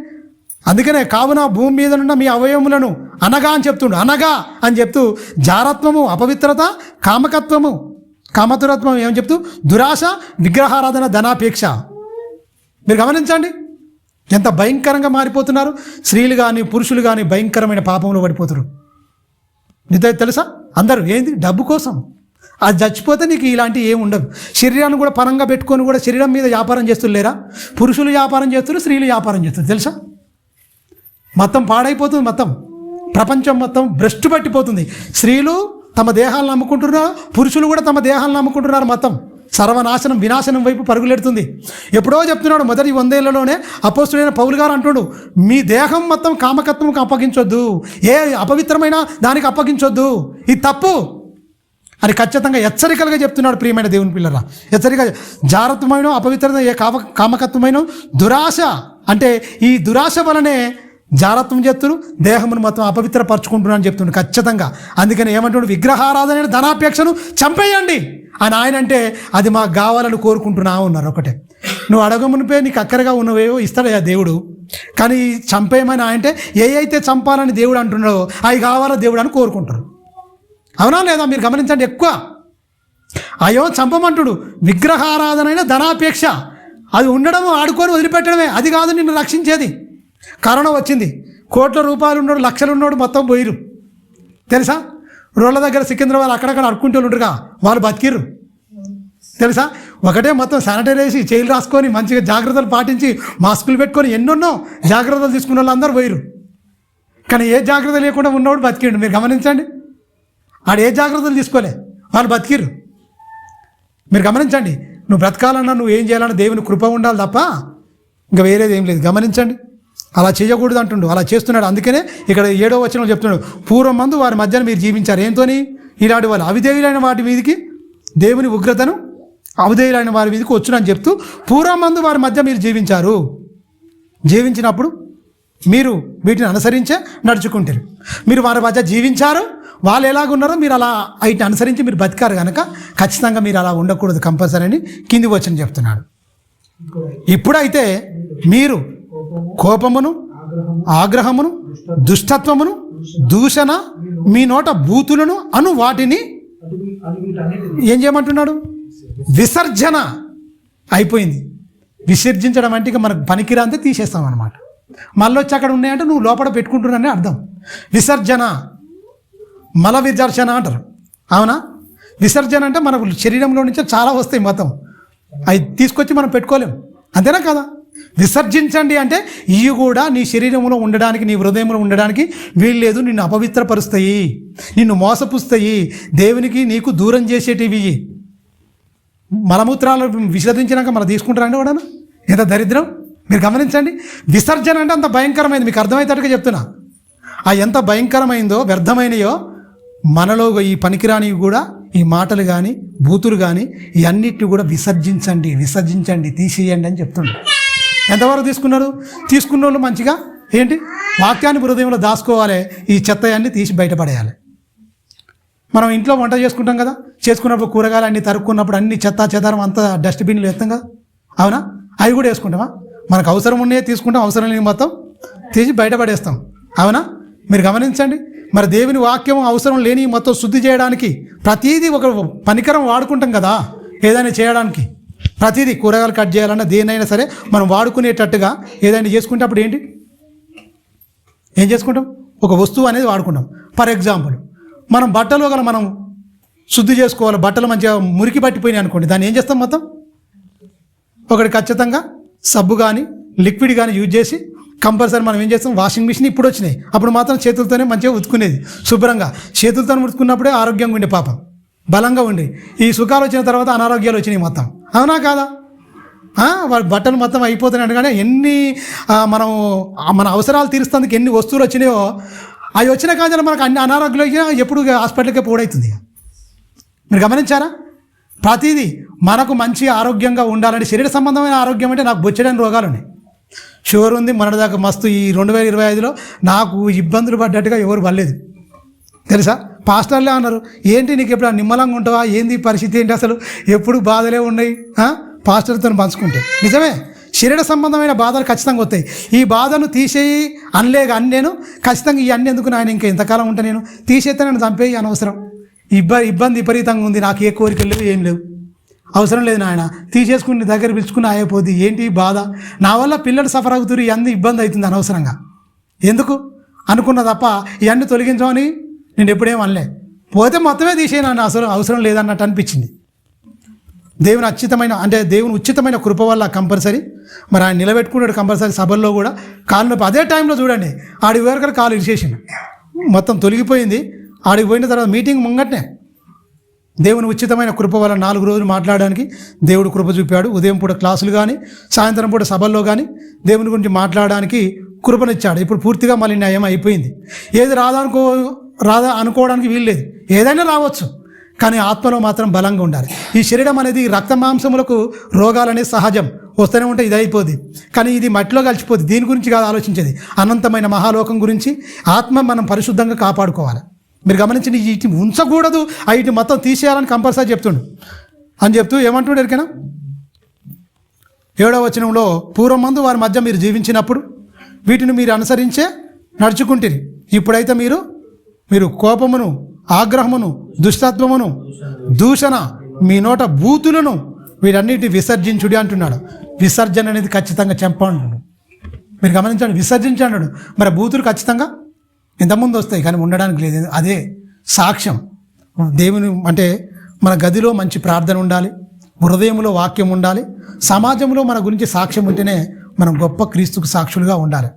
అందుకనే కావున భూమి మీద ఉన్న మీ అవయవములను అనగా అని చెప్తుండు. అనగా అని చెప్తూ జారత్వము, అపవిత్రత, కామకత్వము, కామతురత్వం ఏమని చెప్తూ దురాశ, విగ్రహారాధన, ధనాపేక్ష. మీరు గమనించండి ఎంత భయంకరంగా మారిపోతున్నారు. స్త్రీలు కానీ పురుషులు కానీ భయంకరమైన పాపంలో పడిపోతున్నారు. నిజం తెలుసా? అందరూ ఏంది? డబ్బు కోసం. అది చచ్చిపోతే నీకు ఇలాంటివి ఏమి ఉండవు. శరీరాన్ని కూడా పరంగా పెట్టుకొని కూడా శరీరం మీద వ్యాపారం చేస్తులేరా? పురుషులు వ్యాపారం చేస్తారు, స్త్రీలు వ్యాపారం చేస్తారు. తెలుసా? మొత్తం పాడైపోతుంది. మొత్తం ప్రపంచం మొత్తం భ్రష్టు పట్టిపోతుంది. స్త్రీలు తమ దేహాలను నమ్ముకుంటున్నారు, పురుషులు కూడా తమ దేహాలను నమ్ముకుంటున్నారు. మొత్తం సర్వనాశనం, వినాశనం వైపు పరుగులెడుతుంది. ఎప్పుడో చెప్తున్నాడు మొదటి 100 ఏళ్లలోనే అపోస్తుడైన పౌలు గారు అంటుడు, మీ దేహం మొత్తం కామకత్వంకి అప్పగించొద్దు, ఏ అపవిత్రమైన దానికి అప్పగించొద్దు, ఇది తప్పు అని ఖచ్చితంగా హెచ్చరికలుగా చెప్తున్నాడు. ప్రియమైన దేవుని పిల్లరా, హెచ్చరిక. జారత్వమైన, అపవిత్రత, ఏ కామకత్వమైన, దురాశ అంటే ఈ దురాశ వలనే జారత్వం చేస్తున్నారు, దేహమును మొత్తం అపవిత్రపరచుకుంటున్నా అని చెప్తున్నాడు ఖచ్చితంగా. అందుకని ఏమంటున్నాడు? విగ్రహారాధన, ధనాపేక్షను చంపేయండి అని ఆయన అంటే అది మాకు కావాలని కోరుకుంటున్నావు ఉన్నారు. ఒకటే నువ్వు అడగమునిపే నీకు అక్కరగా ఉన్నవేవో ఇస్తాడయ్యా దేవుడు. కానీ చంపేయమని ఆయన అంటే ఏ అయితే చంపాలని దేవుడు అంటున్నాడో అవి కావాలా దేవుడు అని కోరుకుంటారు. అవునా లేదా? మీరు గమనించండి. ఎక్కువ అయ్యో చంపమంటుడు. విగ్రహారాధన, ధనాపేక్ష అది ఉండడం, ఆడుకొని వదిలిపెట్టడమే. అది కాదు నిన్ను రక్షించేది. కరోనా వచ్చింది, కోట్ల రూపాయలు ఉన్నాడు, లక్షలు ఉన్నాడు, మొత్తం పోయిరు. తెలుసా? రోడ్ల దగ్గర సికింద్రాబాద్ అక్కడక్కడ అడుక్కుంటూ ఉంటారుగా, వాళ్ళు బతికిర్రు. తెలుసా? ఒకటే మొత్తం శానిటైజ్ చేసి, చేయిలు రాసుకొని, మంచిగా జాగ్రత్తలు పాటించి, మాస్కులు పెట్టుకొని ఎన్నెన్నో జాగ్రత్తలు తీసుకున్న వాళ్ళు అందరూ పోయిరు. కానీ ఏ జాగ్రత్త లేకుండా ఉన్నవాడు బతికిండు. మీరు గమనించండి. ఆడు ఏ జాగ్రత్తలు తీసుకోలే, వాళ్ళు బతికిర్రు. మీరు గమనించండి. నువ్వు బ్రతకాలన్నా, నువ్వు ఏం చేయాలన్నా దేవుని కృప ఉండాలి తప్ప ఇంకా వేరేది ఏం లేదు. గమనించండి. అలా చేయకూడదు అంటుండు, అలా చేస్తున్నాడు. అందుకనే ఇక్కడ 7వ వచనంలో చెప్తున్నాడు, పూర్వం మందు వారి మధ్యన మీరు జీవించారు. ఏంతోని? ఈనాటి వాళ్ళు అవిధేయులైన వాటి మీదకి దేవుని ఉగ్రతను అవిధేయులైన వారి మీదకి వచ్చునని చెప్తూ పూర్వం మందు వారి మధ్య మీరు జీవించారు. జీవించినప్పుడు మీరు వీటిని అనుసరించే నడుచుకుంటారు. మీరు వారి మధ్య జీవించారు, వాళ్ళు ఎలాగున్నారో మీరు అలా వీటిని అనుసరించి మీరు బతికారు కనుక ఖచ్చితంగా మీరు అలా ఉండకూడదు కంపల్సరీ అని కింది వచనం చెప్తున్నాడు. ఇప్పుడైతే మీరు కోపమును, ఆగ్రహమును, దుష్టత్వమును, దూషణ, మీ నోట బూతులను అను వాటిని ఏం చేయమంటున్నాడు? విసర్జన అయిపోయింది. విసర్జించడం అంటే ఇక మనకు పనికిరాంతే తీసేస్తాం అనమాట. మళ్ళీ వచ్చి అక్కడ ఉన్నాయంటే నువ్వు లోపల పెట్టుకుంటున్నానే అర్థం. విసర్జన, మల విసర్జన అంటారు. అవునా? విసర్జన అంటే మనకు శరీరంలో నుంచి చాలా వస్తాయి, మొత్తం అవి తీసుకొచ్చి మనం పెట్టుకోలేము. అంతేనా కదా? విసర్జించండి అంటే ఇవి కూడా నీ శరీరంలో ఉండడానికి, నీ హృదయంలో ఉండడానికి వీల్లేదు. నిన్ను అపవిత్రపరుస్తాయి, నిన్ను మోసపుస్తాయి, దేవునికి నీకు దూరం చేసేటివి. మలమూత్రాలు విసర్జించినాక మనం తీసుకుంటారండి వాడన. ఎంత దరిద్రం! మీరు గమనించండి. విసర్జన అంటే అంత భయంకరమైంది. మీకు అర్థమయ్యేటట్టుగా చెప్తున్నా. ఆ ఎంత భయంకరమైందో, వ్యర్థమైనయో మనలో ఈ పనికిరానివి కూడా, ఈ మాటలు కానీ, బూతులు కానీ, ఇవన్నిటిని కూడా విసర్జించండి, విసర్జించండి, తీసేయండి అని చెప్తుండ్రు. ఎంతవరకు తీసుకున్నారు? తీసుకున్న వాళ్ళు మంచిగా ఏంటి? వాక్యాన్ని హృదయంలో దాచుకోవాలి. ఈ చెత్తయాన్ని తీసి బయటపడేయాలి. మనం ఇంట్లో వంట చేసుకుంటాం కదా, చేసుకున్నప్పుడు కూరగాయలు అన్నీ తరుక్కున్నప్పుడు అన్ని చెదారం అంతా డస్ట్బిన్లు వేస్తాం కదా. అవునా? అవి కూడా వేసుకుంటామా? మనకు అవసరం ఉన్నాయే తీసుకుంటాం, అవసరం లేని మొత్తం తీసి బయటపడేస్తాం. అవునా? మీరు గమనించండి. మరి దేవుని వాక్యం అవసరం లేని మొత్తం శుద్ధి చేయడానికి ప్రతీదీ ఒక పనికరం వాడుకుంటాం కదా, ఏదైనా చేయడానికి. ప్రతిదీ కూరగాయలు కట్ చేయాలన్నా దేనైనా సరే మనం వాడుకునేటట్టుగా ఏదైనా చేసుకుంటే అప్పుడు ఏంటి? ఏం చేసుకుంటాం? ఒక వస్తువు అనేది వాడుకుంటాం. ఫర్ ఎగ్జాంపుల్, మనం బట్టలు మనం శుద్ధి చేసుకోవాలి. బట్టలు మంచిగా మురికి పట్టిపోయినాయి అనుకోండి, దాన్ని ఏం చేస్తాం? మొత్తం ఒకటి ఖచ్చితంగా సబ్బు కానీ లిక్విడ్ కానీ యూజ్ చేసి కంపల్సరీ మనం ఏం చేస్తాం, వాషింగ్ మిషన్ ఇప్పుడు వచ్చినాయి, అప్పుడు మాత్రం చేతులతోనే మంచిగా ఉతుకునేది శుభ్రంగా. చేతులతో ఉతుకున్నప్పుడే ఆరోగ్యంగా ఉండే పాపం, బలంగా ఉండి. ఈ సుఖాలు వచ్చిన తర్వాత అనారోగ్యాలు వచ్చినాయి మొత్తం. అవునా కాదా? వాడి బట్టలు మొత్తం అయిపోతున్నాయి. కానీ ఎన్ని మనం మన అవసరాలు తీరుస్తానికి ఎన్ని వస్తువులు వచ్చినాయో, అవి వచ్చిన కాంచాలు మనకు అన్ని అనారోగ్యాలు వచ్చినా ఎప్పుడు హాస్పిటల్కే పోడవుతుంది. మీరు గమనించారా? ప్రతిదీ మనకు మంచి ఆరోగ్యంగా ఉండాలంటే, శరీర సంబంధమైన ఆరోగ్యం అంటే నాకు బొచ్చడని రోగాలు ఉన్నాయి. షుగర్ ఉంది మొన్నటిదాకా మస్తు. ఈ 2025లో నాకు ఇబ్బందులు పడ్డట్టుగా ఎవరు పడలేదు తెలుసా. పాస్టర్లే అన్నారు, ఏంటి నీకు ఎప్పుడు నిమ్మలంగా ఉంటావా, ఏంది పరిస్థితి ఏంటి, అసలు ఎప్పుడు బాధలే ఉన్నాయి పాస్టర్తో పంచుకుంటే. నిజమే, శరీర సంబంధమైన బాధలు ఖచ్చితంగా వస్తాయి. ఈ బాధను తీసేయి నేను ఖచ్చితంగా ఈ అన్ని ఎందుకు నాయన, ఇంకా ఎంతకాలం ఉంటా, నేను తీసేస్తే నన్ను చంపేయి, అనవసరం. ఇబ్బంది విపరీతంగా ఉంది, నాకు ఏ కోరికలు లేవు, ఏం లేవు, అవసరం లేదు నాయన, తీసేసుకుని దగ్గర పిలుచుకుని అయిపోద్ది. ఏంటి బాధ, నా వల్ల పిల్లలు సఫర్ అవుతారు, ఇవన్నీ ఇబ్బంది అవుతుంది అనవసరంగా, ఎందుకు అనుకున్న తప్ప ఇవన్నీ తొలగించమని నేను ఎప్పుడేం అనలే. పోతే మొత్తమే తీసేయను అవసరం లేదన్నట్టు అనిపించింది. దేవుని ఉచితమైన కృప వల్ల కంపల్సరీ మరి ఆయన నిలబెట్టుకున్నాడు. కంపల్సరీ సభల్లో కూడా కాలు నొప్పి. అదే టైంలో చూడండి, ఆడికి వేరొకరు కాలు ఇరిచేసిండు, మొత్తం తొలగిపోయింది. ఆడికి పోయిన తర్వాత మీటింగ్ ముంగట్నే దేవుని ఉచితమైన కృప వల్ల 4 రోజులు మాట్లాడడానికి దేవుడు కృప చూపాడు. ఉదయం పూట క్లాసులు కానీ, సాయంత్రం పూట సభల్లో కానీ దేవుని గురించి మాట్లాడడానికి కృపనిచ్చాడు. ఇప్పుడు పూర్తిగా మళ్ళీ న్యాయం అయిపోయింది. ఏది రాదా అనుకోవడానికి వీల్లేదు, ఏదైనా రావచ్చు, కానీ ఆత్మలో మాత్రం బలంగా ఉండాలి. ఈ శరీరం అనేది రక్త మాంసములకు రోగాలనేది సహజం, వస్తూనే ఉంటే ఇది అయిపోద్ది, కానీ ఇది మట్టిలో కలిసిపోద్ది. దీని గురించి కాదు ఆలోచించేది, అనంతమైన మహాలోకం గురించి. ఆత్మ మనం పరిశుద్ధంగా కాపాడుకోవాలి. మీరు గమనించండి, వీటి ఉంచకూడదు, వీటి మొత్తం తీసేయాలని కంపల్సరీ చెప్తూ ఏమంటుండే ఎరికైనా 7వ వచనంలో, పూర్వమందు వారి మధ్య మీరు జీవించినప్పుడు వీటిని మీరు అనుసరించే నడుచుకుంటుంది. ఇప్పుడైతే మీరు కోపమును, ఆగ్రహమును, దుష్టత్వమును, దూషణ, మీ నోట బూతులను వీటన్నిటిని విసర్జించుడి అంటున్నాడు. విసర్జన అనేది ఖచ్చితంగా చెప్పండి. మీరు గమనించండి, విసర్జించండి. మరి బూతులు ఖచ్చితంగా ఇంతకుముందు వస్తాయి, కానీ ఉండడానికి లేదు. అదే సాక్ష్యం. దేవుని అంటే మన గదిలో మంచి ప్రార్థన ఉండాలి, హృదయంలో వాక్యం ఉండాలి, సమాజంలో మన గురించి సాక్ష్యం ఉంటేనే మనం గొప్ప క్రీస్తుకు సాక్షులుగా ఉండాలి.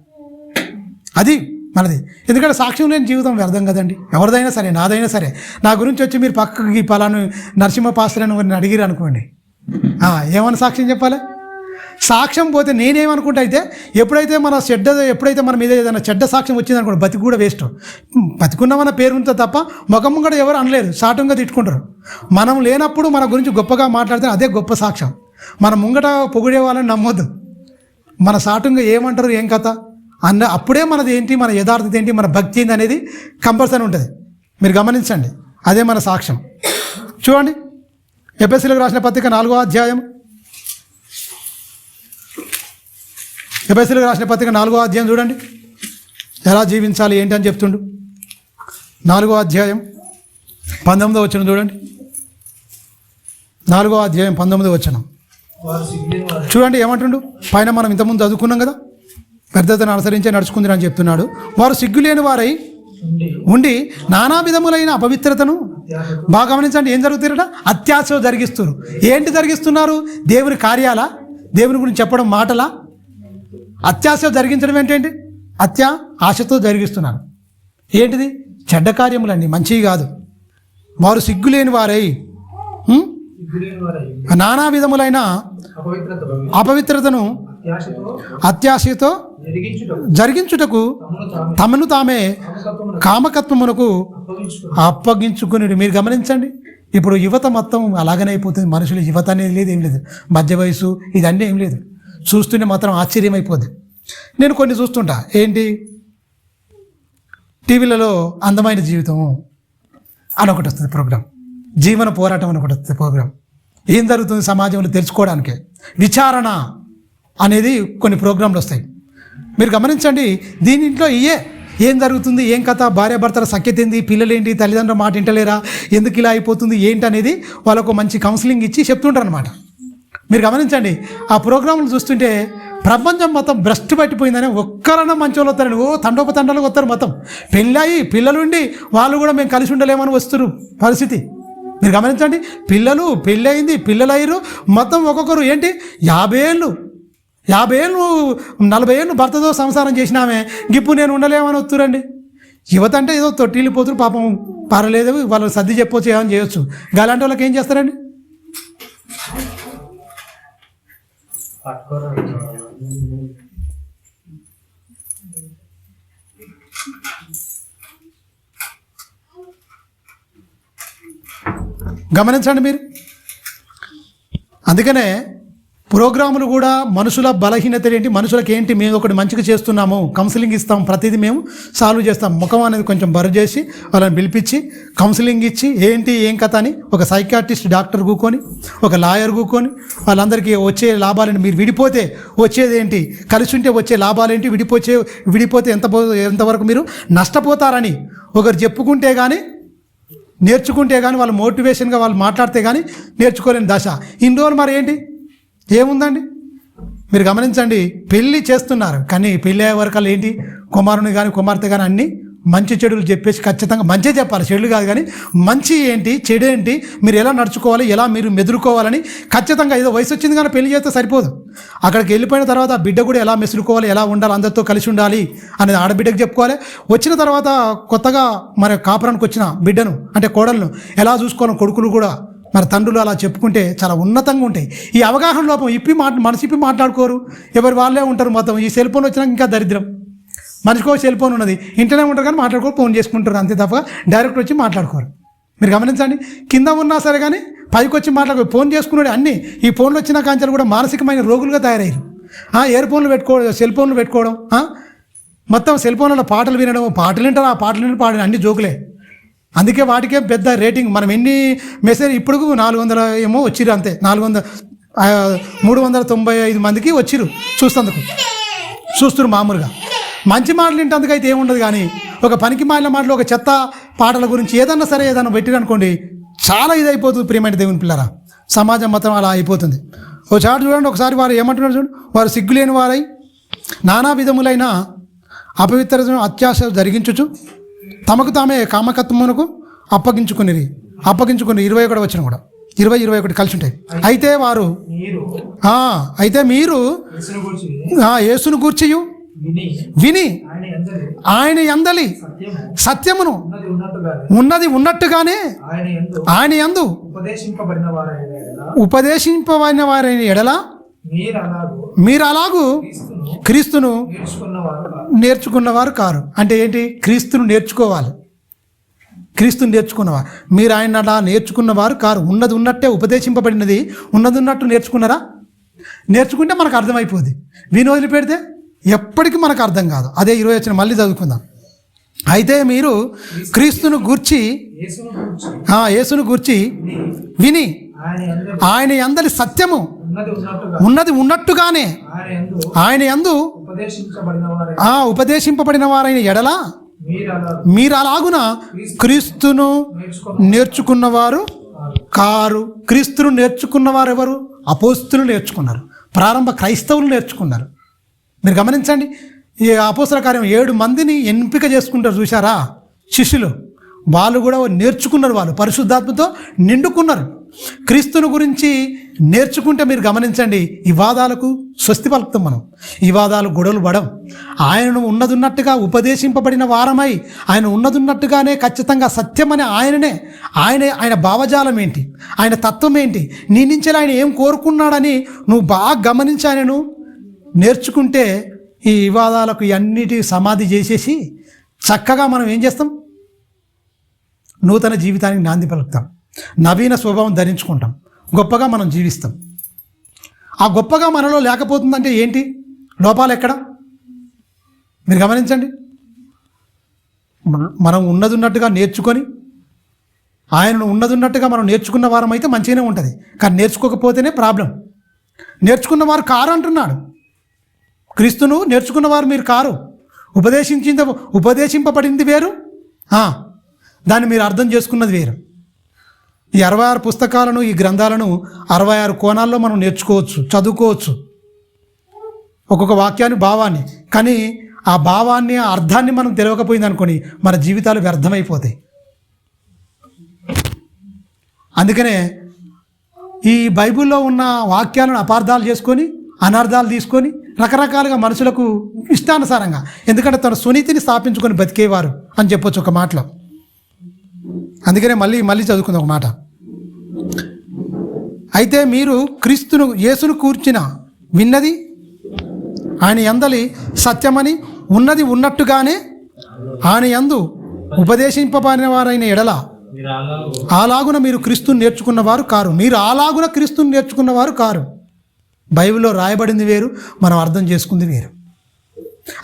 అది మనది. ఎందుకంటే సాక్ష్యం లేని జీవితం వ్యర్థం కదండి. ఎవరిదైనా సరే, నాదైనా సరే. నా గురించి వచ్చి మీరు పక్కకి పలాను నరసింహ పాస్టర్ అని అడిగిరు అనుకోండి, ఏమని సాక్ష్యం చెప్పాలి? సాక్ష్యం పోతే నేనేమనుకుంటా, అయితే ఎప్పుడైతే మన మీద ఏదైనా చెడ్డ సాక్ష్యం వచ్చింది అనుకోండి, బతికి కూడా వేస్ట్. బతికున్నామన్న పేరు ఉంటే తప్ప ముఖం కూడా ఎవరు అనలేరు, సాటంగా తిట్టుకుంటారు. మనం లేనప్పుడు మన గురించి గొప్పగా మాట్లాడితే అదే గొప్ప సాక్ష్యం. మన ముంగట పొగిడే వాళ్ళని నమ్మొద్దు. మన సాటంగా ఏమంటారు, ఏం కథ అప్పుడే మనది ఏంటి, మన యథార్థత ఏంటి, మన భక్తి ఏంటి అనేది కంపల్సరీ ఉంటుంది. మీరు గమనించండి, అదే మన సాక్ష్యం. చూడండి, ఎఫెసీయులకు రాసిన పత్రిక 4వ అధ్యాయం, ఎఫెసీయులకు రాసిన పత్రిక 4వ అధ్యాయం చూడండి, ఎలా జీవించాలి ఏంటి అని చెప్తుండు. 4వ అధ్యాయం 19వ వచనం చూడండి. 4వ అధ్యాయం 19వ వచనం చూడండి, ఏమంటుండు. పైన మనం ఇంతకుముందు చదువుకున్నాం కదా, పెద్దతను అనుసరించే నడుచుకుంది అని చెప్తున్నాడు. వారు సిగ్గులేని వారై ఉండి నానా విధములైన అపవిత్రతను, బాగా గమనించండి, ఏం జరుగుతారట? అత్యాశ జరిగిస్తున్నారు. ఏంటి జరిగిస్తున్నారు? దేవుని కార్యాల, దేవుని గురించి చెప్పడం మాటలా? అత్యాశ జరిగించడం ఏంటండి? ఆశతో జరిగిస్తున్నారు. ఏంటిది? చెడ్డ కార్యములండి, మంచివి కాదు. వారు సిగ్గులేని వారై నానా విధములైన అపవిత్రతను అత్యాశతో జరిగించుటకు తమను తామే కామకత్వమునకు అప్పగించుకుని. మీరు గమనించండి, ఇప్పుడు యువత మొత్తం అలాగనే అయిపోతుంది. మనుషులు యువత అనేది లేదు, ఏం లేదు, మధ్య వయసు ఇదన్నీ ఏం లేదు. చూస్తుంటే మాత్రం ఆశ్చర్యం అయిపోద్ది. నేను కొన్ని చూస్తుంటా, ఏంటి టీవీలలో అందమైన జీవితం అని ఒకటి వస్తుంది ప్రోగ్రాం, జీవన పోరాటం అని ఒకటి వస్తుంది ప్రోగ్రాం. ఏం జరుగుతుంది సమాజంలో తెలుసుకోవడానికే విచారణ అనేది కొన్ని ప్రోగ్రాంలు వస్తాయి. మీరు గమనించండి, దీనింట్లో ఏం జరుగుతుంది, ఏం కథ, భార్యాభర్తల సఖ్యత ఏంది, పిల్లలేంటి, తల్లిదండ్రుల మాట వింటలేరా, ఎందుకు ఇలా అయిపోతుంది ఏంటి అనేది వాళ్ళకు మంచి కౌన్సిలింగ్ ఇచ్చి చెప్తుంటారు అనమాట. మీరు గమనించండి, ఆ ప్రోగ్రాంలు చూస్తుంటే ప్రపంచం మొత్తం భ్రష్టు పట్టిపోయిందని ఒక్కరన్నా మంచి వాళ్ళు వస్తారని తండోపతండాలు వస్తారు. మొత్తం పెళ్ళయి పిల్లలుండి వాళ్ళు కూడా మేము కలిసి ఉండలేమని వస్తారు పరిస్థితి. మీరు గమనించండి, పెళ్ళయింది, పిల్లలయ్యారు, మొత్తం ఒక్కొక్కరు ఏంటి 50 ఏళ్ళు 50 ఏళ్ళు 40 ఏళ్ళు భర్తతో సంసారం చేసినామే ఇప్పుడు నేను ఉండలేమని వస్తురండి. యువత అంటే ఏదో తొట్టిల్లిపోతురు, పాపం పర్లేదు, వాళ్ళు సర్ది చెప్పొచ్చు, ఏమని చేయొచ్చు. అలాంటి వాళ్ళకి ఏం చేస్తారండి? గమనించండి మీరు. అందుకనే ప్రోగ్రాములు కూడా మనుషుల బలహీనత ఏంటి, మనుషులకి ఏంటి, మేము ఒకటి మంచిగా చేస్తున్నాము, కౌన్సిలింగ్ ఇస్తాం, ప్రతిదీ మేము సాల్వ్ చేస్తాం. ముఖం అనేది కొంచెం బరు చేసి వాళ్ళని పిలిపించి కౌన్సిలింగ్ ఇచ్చి ఏంటి ఏం కథ అని ఒక సైకాట్రిస్ట్ డాక్టర్ కూకొని, ఒక లాయర్ కూకొని వాళ్ళందరికీ వచ్చే లాభాలేంటి, మీరు విడిపోతే వచ్చేది ఏంటి, కలిసి ఉంటే వచ్చే లాభాలేంటి, విడిపోతే ఎంతవరకు మీరు నష్టపోతారని ఒకరు చెప్పుకుంటే కానీ, నేర్చుకుంటే కానీ, వాళ్ళు మోటివేషన్గా వాళ్ళు మాట్లాడితే కానీ నేర్చుకోలేని దశ. ఇన్ని రోజులు మరి ఏంటి ఏముందండి? మీరు గమనించండి, పెళ్ళి చేస్తున్నారు కానీ పెళ్ళి అయ్యే వరకల్లా ఏంటి, కుమారుని కానీ కుమార్తె కానీ అన్నీ మంచి చెడులు చెప్పేసి ఖచ్చితంగా మంచి చెప్పాలి, చెడులు కాదు. కానీ మంచి ఏంటి చెడు ఏంటి, మీరు ఎలా నడుచుకోవాలి, ఎలా మీరు మెదులుకోవాలని ఖచ్చితంగా. ఏదో వయసు వచ్చింది కానీ పెళ్లి చేస్తే సరిపోదు. అక్కడికి వెళ్ళిపోయిన తర్వాత ఆ బిడ్డ కూడా ఎలా మెసులుకోవాలి, ఎలా ఉండాలి, అందరితో కలిసి ఉండాలి అనేది ఆడబిడ్డకు చెప్పుకోవాలి. వచ్చిన తర్వాత కొత్తగా మరి కాపురానికి వచ్చిన బిడ్డను అంటే కోడలను ఎలా చూసుకోవాలి, కొడుకులు కూడా మరి తండ్రులు అలా చెప్పుకుంటే చాలా ఉన్నతంగా ఉంటాయి. ఈ అవగాహన లోపం మనసిప్పి మాట్లాడుకోరు, ఎవరు వాళ్ళే ఉంటారు. మొత్తం ఈ సెల్ ఫోన్ వచ్చినాక ఇంకా దరిద్రం. మనిషికో సెల్ ఫోన్ ఉన్నది, ఇంటనే ఉంటారు కానీ మాట్లాడుకోరు, ఫోన్ చేసుకుంటారు అంతే తప్ప డైరెక్ట్ వచ్చి మాట్లాడుకోరు. మీరు గమనించండి, కింద ఉన్నా సరే కానీ పైకి వచ్చి మాట్లాడుకో, ఫోన్ చేసుకున్నాడు. అన్నీ ఈ ఫోన్లు వచ్చిన కాంచాలు కూడా మానసికమైన రోగులుగా తయారయ్యారు. ఇయర్ ఫోన్లు పెట్టుకోవడం, సెల్ ఫోన్లు పెట్టుకోవడం, మొత్తం సెల్ ఫోన్లలో పాటలు వినడం, పాటలు వింటారు, ఆ పాటలు విని పాడడం, అన్ని జోకులే. అందుకే వాటికే పెద్ద రేటింగ్. మనం ఎన్ని మెసేజ్ ఇప్పుడు 400 ఏమో వచ్చిరు అంతే, 395 మందికి వచ్చిరు చూస్తున్నారు మామూలుగా. మంచి మాటలు వింటందుకు అయితే ఏముండదు. కానీ ఒక పనికి మాలిన మాటలు, ఒక చెత్త పాటల గురించి ఏదన్నా సరే ఏదన్నా పెట్టిరనుకోండి, చాలా ఇదైపోతుంది. ప్రియమైన దేవుని పిల్లరా, సమాజం మొత్తం అలా అయిపోతుంది. ఓ చాటు చూడండి, ఒకసారి వారు ఏమంటున్నారు చూడండి, వారు సిగ్గులేని వారై నానా విధములైన అపవిత్ర అత్యాశ జరిగించుచు తమకు తామే కామకత్వమునకు అప్పగించుకుని 21 వచ్చిన కూడా 20-21 కలిసి ఉంటాయి. అయితే మీరు యేసును గూర్చియు విని ఆయన యందలి సత్యమును ఉన్నది ఉన్నట్టుగానే ఆయన యందు ఉపదేశింపబడిన వారైన ఎడల మీరు అలాగూ క్రీస్తును నేర్చుకున్నవారు కారు. అంటే ఏంటి? క్రీస్తును నేర్చుకోవాలి. క్రీస్తుని నేర్చుకున్నవారు మీరు ఆయన అలా నేర్చుకున్నవారు కారు. ఉన్నది ఉన్నట్టే ఉపదేశింపబడినది ఉన్నది ఉన్నట్టు నేర్చుకున్నారా? నేర్చుకుంటే మనకు అర్థమైపోద్ది. విని వదిలిపెడితే ఎప్పటికీ మనకు అర్థం కాదు. అదే 20 వచ్చిన మళ్ళీ చదువుకుందాం. అయితే మీరు క్రీస్తును గూర్చి యేసును గూర్చి విని ఆయన యందలి సత్యము ఉన్నది ఉన్నట్టుగానే ఆయన యందు ఉపదేశింపబడిన వారైన ఎడల మీరు అలాగున క్రీస్తును నేర్చుకున్నవారు కారు. క్రీస్తును నేర్చుకున్నవారు ఎవరు? అపోస్తులు నేర్చుకున్నారు, ప్రారంభ క్రైస్తవులు నేర్చుకున్నారు. మీరు గమనించండి, ఈ అపోస్తల కార్యం 7 మందిని ఎంపిక చేసుకుంటారు చూసారా శిష్యులు. వాళ్ళు కూడా నేర్చుకున్నారు, వాళ్ళు పరిశుద్ధాత్మతో నిండుకున్నారు. క్రీస్తుని గురించి నేర్చుకుంటే మీరు గమనించండి, ఈ వాదాలకు స్వస్తి పలుకుతాం మనం. ఈ వాదాలు గొడవలు పడం. ఆయనను ఉన్నదున్నట్టుగా ఉపదేశింపబడిన వారమై ఆయన ఉన్నదున్నట్టుగానే ఖచ్చితంగా సత్యమని ఆయన భావజాలం ఏంటి, ఆయన తత్వం ఏంటి, నీ నుంచి ఆయన ఏం కోరుకున్నాడని నువ్వు బాగా గమనించి ఆయనను నేర్చుకుంటే ఈ వివాదాలకు అన్నిటి సమాధి చేసేసి చక్కగా మనం ఏం చేస్తాం? నూతన జీవితానికి నాంది పలుకుతాం, నవీన స్వభావం ధరించుకుంటాం, గొప్పగా మనం జీవిస్తాం. ఆ గొప్పగా మనలో లేకపోతుందంటే ఏంటి? లోపాలు ఎక్కడ? మీరు గమనించండి. మనం ఉన్నదున్నట్టుగా నేర్చుకొని ఆయనను ఉన్నదున్నట్టుగా మనం నేర్చుకున్న వారం అయితే మంచిగానే ఉంటుంది. కానీ నేర్చుకోకపోతేనే ప్రాబ్లం. నేర్చుకున్నవారు కారు అంటున్నాడు. క్రీస్తును నేర్చుకున్నవారు మీరు కారు. ఉపదేశింపబడింది వేరు, దాన్ని మీరు అర్థం చేసుకున్నది వేరు. ఈ 66 పుస్తకాలను, ఈ గ్రంథాలను 66 కోణాల్లో మనం నేర్చుకోవచ్చు, చదువుకోవచ్చు, ఒక్కొక్క వాక్యాన్ని, భావాన్ని. కానీ ఆ భావాన్ని, ఆ అర్థాన్ని మనం తెలియకపోయింది అనుకోని మన జీవితాలు వ్యర్థమైపోతాయి. అందుకనే ఈ బైబిల్లో ఉన్న వాక్యాలను అపార్థాలు చేసుకొని అనర్థాలు తీసుకొని రకరకాలుగా మనుషులకు ఇష్టానుసారంగా, ఎందుకంటే తన సునీతిని స్థాపించుకొని బతికేవారు అని చెప్పొచ్చు ఒక మాటలో. అందుకనే మళ్ళీ చదువుకుంది ఒక మాట. అయితే మీరు క్రీస్తును యేసును కూర్చిన విన్నది ఆయన యందలి సత్యమని ఉన్నది ఉన్నట్టుగానే ఆయన యందు ఉపదేశింపబడిన వారైన ఎడల అలాగున మీరు క్రీస్తుని నేర్చుకున్నవారు కారు. మీరు అలాగున క్రీస్తుని నేర్చుకున్నవారు కారు. బైబిల్లో రాయబడింది వేరు, మనం అర్థం చేసుకుంది వేరు.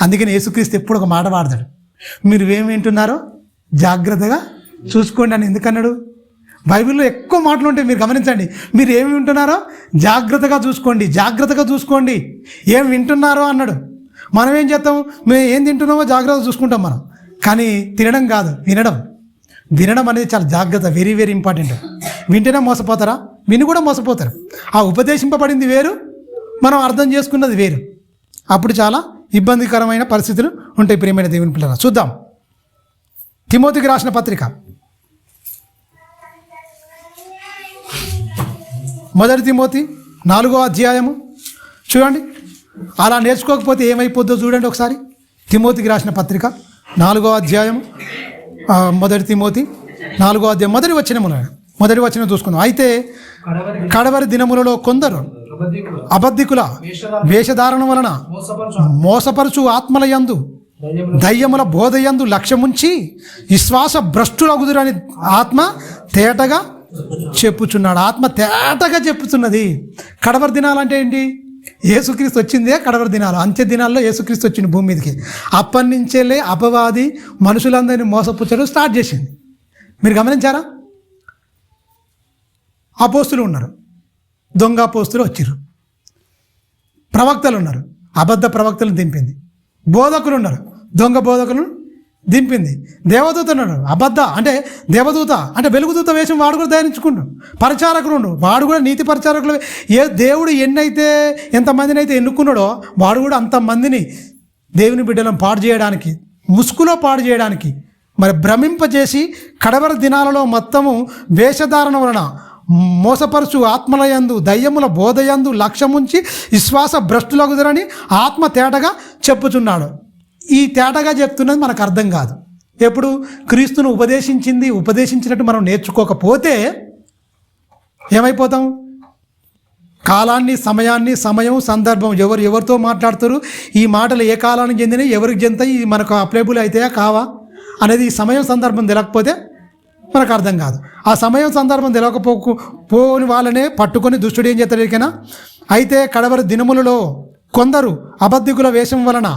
అందుకని యేసుక్రీస్తు ఎప్పుడు ఒక మాట వాడతాడు, మీరు ఏం వింటున్నారో జాగ్రత్తగా చూసుకోండి అని. ఎందుకన్నాడు? బైబిల్లో ఎక్కువ మాటలు ఉంటాయి, మీరు గమనించండి. మీరు ఏమి వింటున్నారో జాగ్రత్తగా చూసుకోండి, ఏం వింటున్నారో అన్నాడు. మనం ఏం చేస్తాం? మేము ఏం తింటున్నామో జాగ్రత్తగా చూసుకుంటాం మనం, కానీ తినడం కాదు, వినడం అనేది చాలా జాగ్రత్త, వెరీ వెరీ ఇంపార్టెంట్. వింటేనే మోసపోతారా? విని కూడా మోసపోతారు. ఆ ఉపదేశింపబడింది వేరు, మనం అర్థం చేసుకున్నది వేరు. అప్పుడు చాలా ఇబ్బందికరమైన పరిస్థితులు ఉంటాయి. ప్రియమైన దేవుని పిల్లలు, చూద్దాం తిమోతికి రాసిన పత్రిక 1 తిమోతి 4వ అధ్యాయము చూడండి. అలా నేర్చుకోకపోతే ఏమైపోద్దో చూడండి ఒకసారి. తిమోతికి రాసిన పత్రిక 4వ అధ్యాయం 1 తిమోతి 4వ అధ్యాయం మొదటి వచనం చూసుకుందాం. అయితే కడవరి దినములలో కొందరు అబద్ధికుల వేషధారణ వలన మోసపరుచు ఆత్మల యందు దయ్యముల బోధయందు లక్ష్యముంచి విశ్వాస భ్రష్టులగుదురని ఆత్మ తేటగా చెప్పుచున్నాడు. ఆత్మ తేటగా చెప్పుతున్నది. కడవరి దినాలు అంటే ఏంటి? యేసుక్రీస్తు వచ్చిందే కడవరి దినాలు, అంత్య దినాల్లో యేసుక్రీస్తు వచ్చింది భూమి మీదకి. అప్పటి నుంచేలే అపవాది మనుషులందరినీ మోసపుచ్చడం స్టార్ట్ చేసింది. మీరు గమనించారా? అపోస్తులు ఉన్నారు, దొంగ అపోస్తులు వచ్చిర్రు. ప్రవక్తలు ఉన్నారు, అబద్ధ ప్రవక్తలను దింపింది. బోధకులు ఉన్నారు, దొంగ బోధకులను దింపింది. దేవదూత ఉన్నాడు, దేవదూత అంటే వెలుగుదూత వేషం వాడు కూడా ధరించుకుంటాడు. పరిచారకులు వాడు కూడా నీతి పరిచారకులు. దేవుడు ఎంతమందిని అయితే ఎన్నుకున్నాడో వాడు కూడా అంతమందిని దేవుని బిడ్డలను పాడు చేయడానికి, ముసుగులో పాడు చేయడానికి మరి భ్రమింపజేసి కడవరి దినాలలో మొత్తము వేషధారణ వలన మోసపరుచు ఆత్మలయందు దయ్యముల బోధయందు లక్ష్యముంచి విశ్వాస భ్రష్టులగుదరని ఆత్మ తేటగా చెప్పుచున్నాడు. ఈ తేటగా చెప్తున్నది మనకు అర్థం కాదు. ఎప్పుడు క్రీస్తును ఉపదేశించినట్టు మనం నేర్చుకోకపోతే ఏమైపోతాం? కాలాన్ని, సమయం, సందర్భం, ఎవరితో మాట్లాడుతారు, ఈ మాటలు ఏ కాలానికి చెందినవి, ఎవరికి చెందుతాయి, ఇది మనకు అప్లైబుల్ అవుతాయా కావా అనేది ఈ సమయం సందర్భం తెలియకపోతే మనకు అర్థం కాదు. ఆ సమయం సందర్భం తెలియకపోని వాళ్ళనే పట్టుకొని దుష్టుడు ఏం చేస్తాడు ఎరికైనా? అయితే కడవరి దినములలో కొందరు అబద్ధికుల వేషం వలన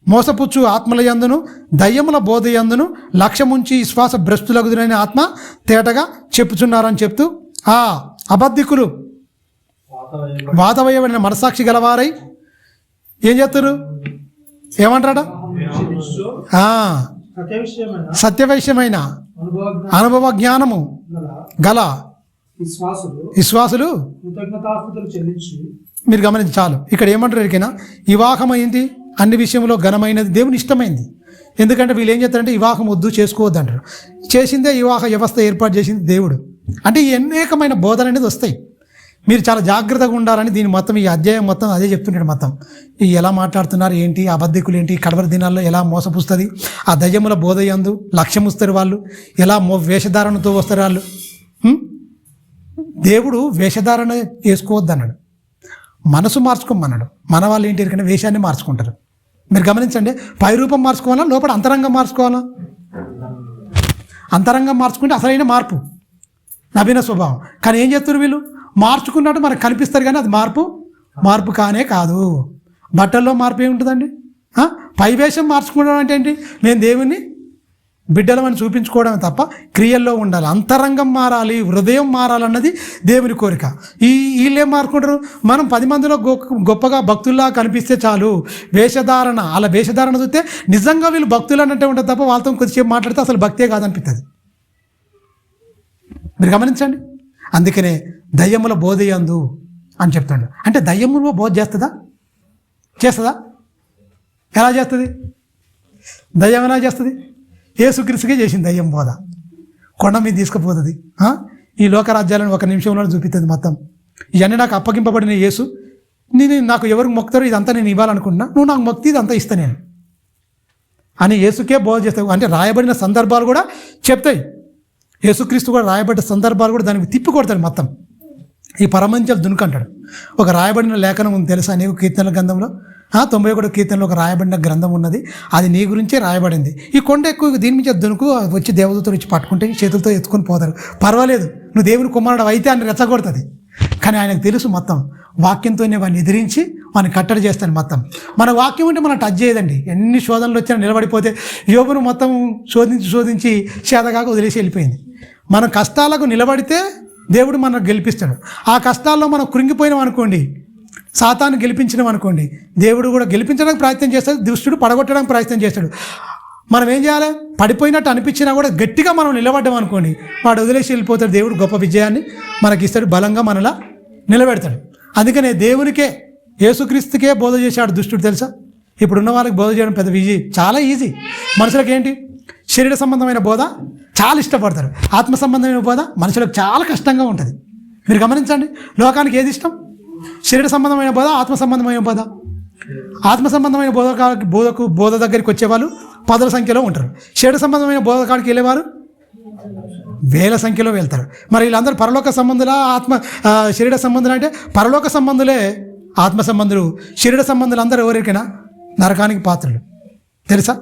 మోసపుచ్చు ఆత్మలయందును దయ్యముల బోధయందును లక్ష్యముంచి విశ్వాస భ్రష్టులగుదురని ఆత్మ తేటగా చెప్పుచున్నారని చెప్తూ ఆ అబద్ధికులు వాతవయబడిన మనసాక్షి గలవారై ఏం చేస్తారు? ఏమంటాడ? సత్యవైశ్యమైన అనుభవ జ్ఞానము గల విశ్వాసులు మీరు గమనించి చాలు. ఇక్కడ ఏమంటారు ఎరికైనా? వివాహం అయింది అన్ని విషయంలో ఘనమైనది, దేవుని ఇష్టమైంది. ఎందుకంటే వీళ్ళు ఏం చేస్తారంటే వివాహం వద్దు, చేసుకోవద్దు అంటారు. చేసిందే వివాహ వ్యవస్థ ఏర్పాటు చేసింది దేవుడు. అంటే ఈ అనేకమైన బోధన అనేది వస్తాయి. మీరు చాలా జాగ్రత్తగా ఉండాలని దీని మొత్తం ఈ అధ్యాయం మొత్తం అదే చెప్తున్నాడు. మొత్తం ఈ ఎలా మాట్లాడుతున్నారు ఏంటి, అబద్ధికులు ఏంటి, కడవరి దినాల్లో ఎలా మోసపుస్తుంది, ఆ దయ్యముల బోధయందు లక్ష్యం వస్తారు వాళ్ళు, ఎలా వేషధారణతో వస్తారు వాళ్ళు. దేవుడు వేషధారణ వేసుకోవద్దు అన్నాడు, మనసు మార్చుకోమన్నాడు. మన వాళ్ళు ఏంటి ఎందుకంటే వేషాన్ని మార్చుకుంటారు. మీరు గమనించండి, పై రూపం మార్చుకోవాలా, లోపల అంతరంగం మార్చుకోవాలా? అంతరంగం మార్చుకుంటే అసలైన మార్పు, నవీన స్వభావం. కానీ ఏం చేస్తారు వీళ్ళు? మార్చుకున్నట్టు మనకు కనిపిస్తారు కానీ అది మార్పు కానే కాదు. బట్టల్లో మార్పు ఏముంటుందండి? పై వేషం మార్చుకోవడం అంటే ఏంటి? మేము దేవుని బిడ్డలమని చూపించుకోవడమే తప్ప క్రియల్లో ఉండాలి. అంతరంగం మారాలి, హృదయం మారాలన్నది దేవుని కోరిక. వీళ్ళేం మార్చుకుంటారు? మనం 10 మందిలో గొప్పగా భక్తుల్లా కనిపిస్తే చాలు. వేషధారణ, అలా వేషధారణ చూస్తే నిజంగా వీళ్ళు భక్తులు అన్నట్టే ఉంటుంది తప్ప వాళ్ళతో కొద్దిసేపు మాట్లాడితే అసలు భక్తే కాదనిపిస్తుంది. మీరు గమనించండి. అందుకనే దయ్యముల బోధయందు అని చెప్తాడు. అంటే దయ్యములో బోధ చేస్తుందా? ఎలా చేస్తుంది? దయ్యం ఎలా చేస్తుంది? యేసుక్రీస్తుకే చేసింది దయ్యం బోధ. కొండ మీద తీసుకుపోతుంది, ఈ లోకరాజ్యాలను 1 నిమిషంలో చూపిస్తుంది మొత్తం. ఇవన్నీ నాకు అప్పగింపబడిన యేసు, నాకు ఎవరికి మొక్కుతారో ఇదంతా నేను ఇవ్వాలనుకుంటున్నా, నువ్వు నాకు మొక్కి ఇదంతా ఇస్తా నేను అని యేసుకే బోధ చేస్తావు. అంటే రాయబడిన సందర్భాలు కూడా చెప్తాయి. యేసుక్రీస్తు కూడా రాయబడ్డ సందర్భాలు కూడా దానికి తిప్పి కొడతాడు మొత్తం. ఈ పరమంచలు దునుకంటాడు. ఒక రాయబడిన లేఖనం ఉంది తెలుసా నీకు? కీర్తనల గ్రంథంలో 91 కీర్తనలో ఒక రాయబడిన గ్రంథం ఉన్నది. అది నీ గురించే రాయబడింది. ఈ కొండ ఎక్కువ దీని మీద దునుకు, వచ్చి దేవదూతలు వచ్చి పట్టుకుంటే చేతులతో ఎత్తుకొని పోతారు. పర్వాలేదు, నువ్వు దేవుని కుమారుడు అయితే అని రెచ్చగొడుతుంది. కానీ ఆయనకు తెలుసు మొత్తం వాక్యంతోనే వాడిని ఎదిరించి వాడిని కట్టడి చేస్తాను మొత్తం. మన వాక్యం ఉంటే మనం టచ్ చేయదండి. ఎన్ని శోధనలు వచ్చినా నిలబడిపోతే యోబును మొత్తం శోధించి చేతగాక వదిలేసి వెళ్ళిపోయింది. మన కష్టాలకు నిలబడితే దేవుడు మనకు గెలిపిస్తాడు. ఆ కష్టాల్లో మనం కృంగిపోయినాం అనుకోండి, సాతాను గెలిపించినాం అనుకోండి, దేవుడు కూడా గెలిపించడానికి ప్రయత్నం చేస్తాడు, దుష్టుడు పడగొట్టడానికి ప్రయత్నం చేస్తాడు. మనం ఏం చేయాలి? పడిపోయినట్టు అనిపించినా కూడా గట్టిగా మనం నిలబడ్డాం అనుకోండి, వాడు వదిలేసి వెళ్ళిపోతాడు. దేవుడు గొప్ప విజయాన్ని మనకిస్తాడు, బలంగా మనలా నిలబెడతాడు. అందుకనే దేవునికే, యేసుక్రీస్తుకే బోధ చేశాడు దుష్టుడు తెలుసా? ఇప్పుడున్న వాళ్ళకి బోధ చేయడం పెద్ద చాలా ఈజీ. మనుషులకు ఏంటి? శరీర సంబంధమైన బోధ చాలా ఇష్టపడతారు. ఆత్మ సంబంధమైన బోధ మనుషులకు చాలా కష్టంగా ఉంటుంది. మీరు గమనించండి, లోకానికి ఏది ఇష్టం? శరీర సంబంధమైన బోధ, ఆత్మ సంబంధమైన బోధ. ఆత్మ సంబంధమైన బోధ దగ్గరికి వచ్చేవాళ్ళు 10ల సంఖ్యలో ఉంటారు. శరీర సంబంధమైన బోధ కాడికి వెళ్ళేవారు వేల సంఖ్యలో వెళ్తారు. మరి వీళ్ళందరూ పరలోక సంబంధులా శరీర సంబంధులు అంటే పరలోక సంబంధులే ఆత్మ సంబంధులు. శరీర సంబంధులు అందరూ ఎవరికైనా నరకానికి పాత్రలు తెలుసా?